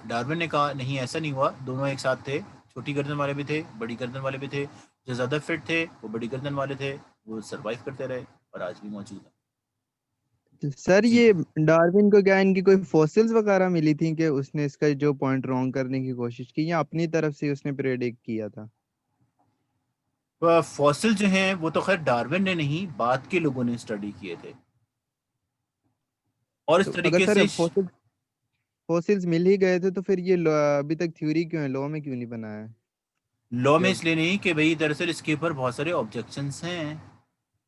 ڈارون نے کہا نہیں ایسا نہیں ہوا, دونوں ایک ساتھ تھے, چھوٹی گردن والے بھی تھے بڑی گردن والے بھی تھے, جو زیادہ فٹ تھے وہ بڑی گردن والے تھے, وہ سروائیو کرتے رہے اور آج بھی موجود ہیں. سر جی یہ ڈارون کو کیا ان کی کوئی فوسلز وغیرہ ملی تھی کہ اس نے اس کا جو پوائنٹ رونگ کرنے کی کوشش کی, یا اپنی طرف سے اس نے پریڈکٹ کیا تھا؟ فوسل جو ہیں وہ تو خیر ڈارون نے نہیں، بعد کے لوگوں نے اسٹڈی کیے تھے، اور اس تو اگر طریقے سر سے فوسلز مل ہی گئے تھے تو پھر یہ ابھی تک تھیوری کیوں ہے، لو میں کیوں نہیں بنا ہے لا میں جب اس لیے نہیں کہ بھئی دراصل اس کے اوپر بہت سارے آبجیکشنس ہیں،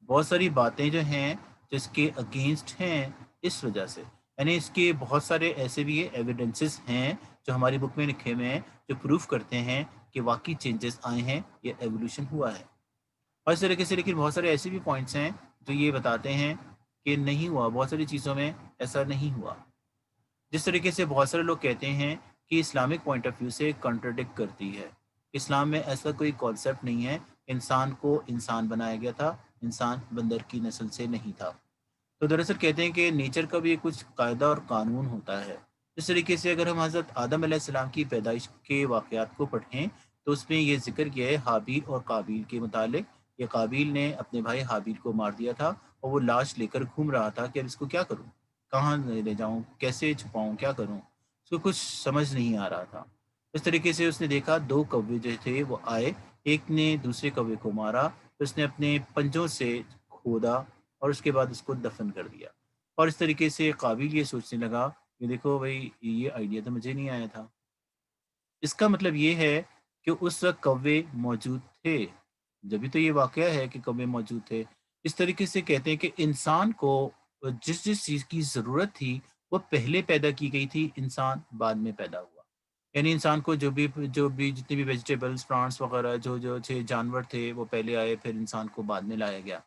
بہت ساری باتیں جو ہیں جس کے اگینسٹ ہیں، اس وجہ سے یعنی اس کے بہت سارے ایسے بھی ایویڈنسز ہیں جو ہماری بک میں لکھے ہوئے ہیں جو پروف کرتے ہیں کہ واقعی چینجز آئے ہیں، یہ ایولیوشن ہوا ہے، اور اس طریقے سے لیکن بہت سارے ایسے بھی پوائنٹس ہیں جو یہ بتاتے ہیں کہ نہیں ہوا، بہت ساری چیزوں میں ایسا نہیں ہوا، جس طریقے سے بہت سارے لوگ کہتے ہیں کہ اسلامک پوائنٹ آف ویو سے کنٹرڈکٹ کرتی ہے، اسلام میں ایسا کوئی کانسیپٹ نہیں ہے، انسان کو انسان بنایا گیا تھا، انسان بندر کی نسل سے نہیں تھا، تو دراصل کہتے ہیں کہ نیچر کا بھی کچھ قاعدہ اور قانون ہوتا ہے، اس طریقے سے اگر ہم حضرت آدم علیہ السلام کی پیدائش کے واقعات کو پڑھیں تو اس میں یہ ذکر کیا ہے حابیل اور قابیل کے متعلق، یہ قابیل نے اپنے بھائی حابیل کو مار دیا تھا اور وہ لاش لے کر گھوم رہا تھا کہ اب اس کو کیا کروں، کہاں لے جاؤں، کیسے چھپاؤں، کیا کروں، اس کو کچھ سمجھ نہیں آ رہا تھا، اس طریقے سے اس نے دیکھا دو کوے جو تھے وہ آئے، ایک نے دوسرے کوے کو مارا، تو اس نے اپنے پنجوں سے کھودا اور اس کے بعد اس کو دفن کر دیا، اور اس طریقے سے قابیل یہ سوچنے لگا کہ دیکھو بھائی یہ آئیڈیا تو مجھے نہیں آیا تھا، اس کا مطلب یہ ہے کہ اس وقت کوے موجود تھے، جبھی تو یہ واقعہ ہے کہ کوے موجود تھے، اس طریقے سے کہتے ہیں کہ انسان کو جس جس چیز کی ضرورت تھی وہ پہلے پیدا کی گئی تھی، انسان بعد میں پیدا ہوا، یعنی انسان کو جو بھی جتنے بھی ویجیٹیبلز پلانٹس وغیرہ جو تھے جانور تھے وہ پہلے آئے، پھر انسان کو بعد میں لایا گیا،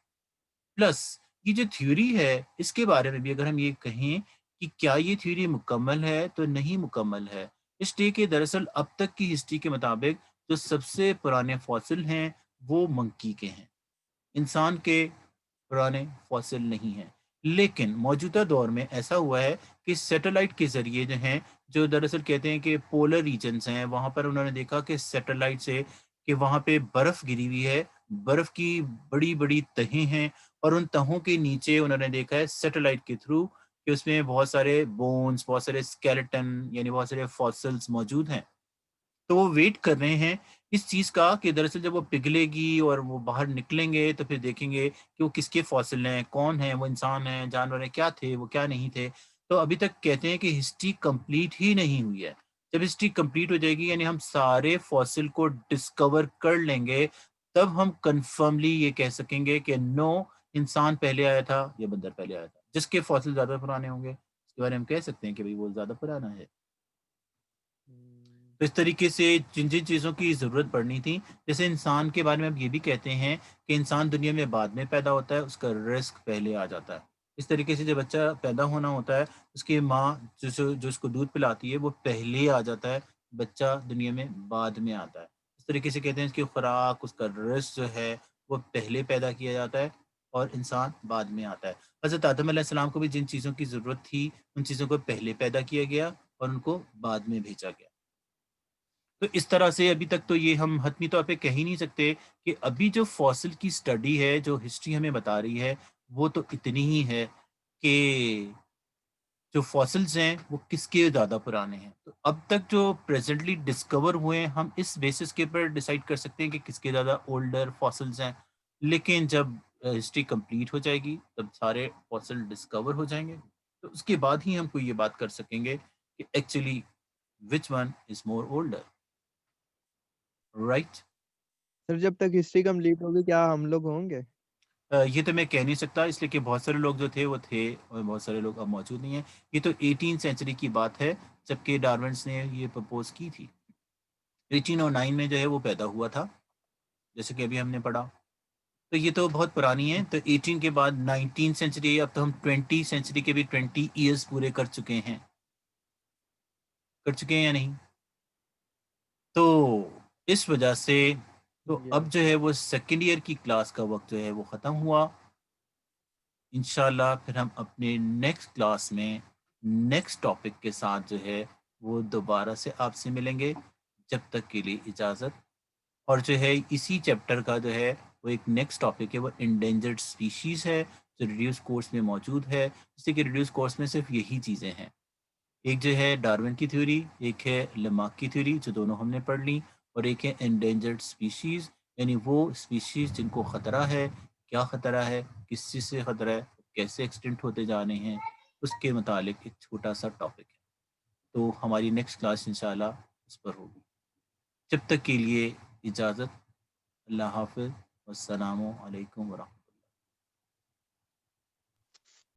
پلس یہ جو تھیوری ہے اس کے بارے میں بھی اگر ہم یہ کہیں کہ کیا یہ تھیوری مکمل ہے تو نہیں مکمل ہے، اس لیے کہ دراصل اب تک کی ہسٹری کے مطابق جو سب سے پرانے فوسل ہیں وہ منکی کے ہیں، انسان کے پرانے فوسل نہیں ہیں، لیکن موجودہ دور میں ایسا ہوا ہے کہ سیٹلائٹ کے ذریعے جو ہیں جو دراصل کہتے ہیں کہ پولر ریجنز ہیں وہاں پر انہوں نے دیکھا کہ سیٹلائٹ سے کہ وہاں پہ برف گری ہوئی ہے، برف کی بڑی بڑی تہیں ہیں، اور ان تہوں کے نیچے انہوں نے دیکھا ہے سیٹلائٹ کے تھرو کہ اس میں بہت سارے بونز، بہت سارے اسکیلیٹن یعنی بہت سارے فاسلز موجود ہیں، تو وہ ویٹ کر رہے ہیں اس چیز کا کہ دراصل جب وہ پگھلے گی اور وہ باہر نکلیں گے تو پھر دیکھیں گے کہ وہ کس کے فاسل ہیں، کون ہیں وہ، انسان ہیں، جانور ہیں، کیا تھے وہ، کیا نہیں تھے، تو ابھی تک کہتے ہیں کہ ہسٹری کمپلیٹ ہی نہیں ہوئی ہے، جب ہسٹری کمپلیٹ ہو جائے گی یعنی ہم سارے فاسل کو ڈسکور کر لیں گے تب ہم کنفرملی یہ کہہ سکیں گے کہ نو، انسان پہلے آیا تھا یا بندر پہلے آیا تھا، جس کے فاسل زیادہ پرانے ہوں گے اس کے بارے میں ہم کہہ سکتے ہیں کہ بھئی وہ زیادہ پرانا ہے، تو اس طریقے سے جن جن چیزوں کی ضرورت پڑنی تھی، جیسے انسان کے بارے میں اب یہ بھی کہتے ہیں کہ انسان دنیا میں بعد میں پیدا ہوتا ہے، اس کا رزق پہلے آ جاتا ہے، اس طریقے سے جب بچہ پیدا ہونا ہوتا ہے اس کی ماں جو اس کو دودھ پلاتی ہے وہ پہلے آ جاتا ہے، بچہ دنیا میں بعد میں آتا ہے، اس طریقے سے کہتے ہیں اس کی خوراک، اس کا رزق جو ہے وہ پہلے پیدا کیا جاتا ہے اور انسان بعد میں آتا ہے، حضرت آدم علیہ السلام کو بھی جن چیزوں کی ضرورت تھی ان چیزوں کو پہلے پیدا کیا گیا اور ان کو بعد میں بھیجا گیا، تو اس طرح سے ابھی تک تو یہ ہم حتمی طور پہ کہہ ہی نہیں سکتے کہ ابھی جو فاسل کی سٹڈی ہے جو ہسٹری ہمیں بتا رہی ہے وہ تو اتنی ہی ہے کہ جو فاسلز ہیں وہ کس کے زیادہ پرانے ہیں، تو اب تک جو پریزنٹلی ڈسکور ہوئے ہیں ہم اس بیسس کے اوپر ڈیسائیڈ کر سکتے ہیں کہ کس کے زیادہ اولڈر فاسلز ہیں، لیکن جب ہسٹری کمپلیٹ ہو جائے گی تب سارے فاسل ڈسکور ہو جائیں گے، تو اس کے بعد ہی ہم کوئی یہ بات کر سکیں گے کہ actually which one is more older, right? Sir جب تک ہسٹری کمپلیٹ ہوگی کیا ہم لوگ ہوں گے؟ یہ تو میں کہہ نہیں سکتا اس لیے کہ بہت سارے لوگ جو تھے وہ تھے اور بہت سارے لوگ اب موجود نہیں ہیں، یہ تو 18 سینچری کی بات ہے جبکہ ڈارونس نے یہ پرپوز کی تھی، 1809 میں جو ہے وہ پیدا ہوا تھا جیسے کہ ابھی ہم نے پڑھا، تو یہ تو بہت پرانی ہے، تو 18 کے بعد 19 سینچری، اب تو ہم 20 سینچری کے بھی 20 ایئرس پورے کر چکے ہیں یا نہیں، تو اس وجہ سے تو اب جو ہے وہ سیکنڈ ایئر کی کلاس کا وقت جو ہے وہ ختم ہوا، انشاءاللہ پھر ہم اپنے نیکسٹ کلاس میں نیکسٹ ٹاپک کے ساتھ جو ہے وہ دوبارہ سے آپ سے ملیں گے، جب تک کے لیے اجازت، اور جو ہے اسی چیپٹر کا جو ہے وہ ایک نیکسٹ ٹاپک ہے وہ انڈینجرڈ سپیشیز ہے جو ریڈیوس کورس میں موجود ہے، جس سے کہ ریڈیوس کورس میں صرف یہی چیزیں ہیں، ایک جو ہے ڈارون کی تھیوری، ایک ہے لمارک کی تھیوری جو دونوں ہم نے پڑھ لی، اور ایک ہے انڈینجرڈ سپیشیز یعنی وہ اسپیشیز جن کو خطرہ ہے، کیا خطرہ ہے، کس چیز سے خطرہ ہے، کیسے ایکسٹنٹ ہوتے جا رہے ہیں، اس کے متعلق ایک چھوٹا سا ٹاپک ہے. تو ہماری نیکسٹ کلاس انشاءاللہ اس پر ہوگی. جب تک کے لیے اجازت. اللہ حافظ. والسلام علیکم ورحمۃ اللہ.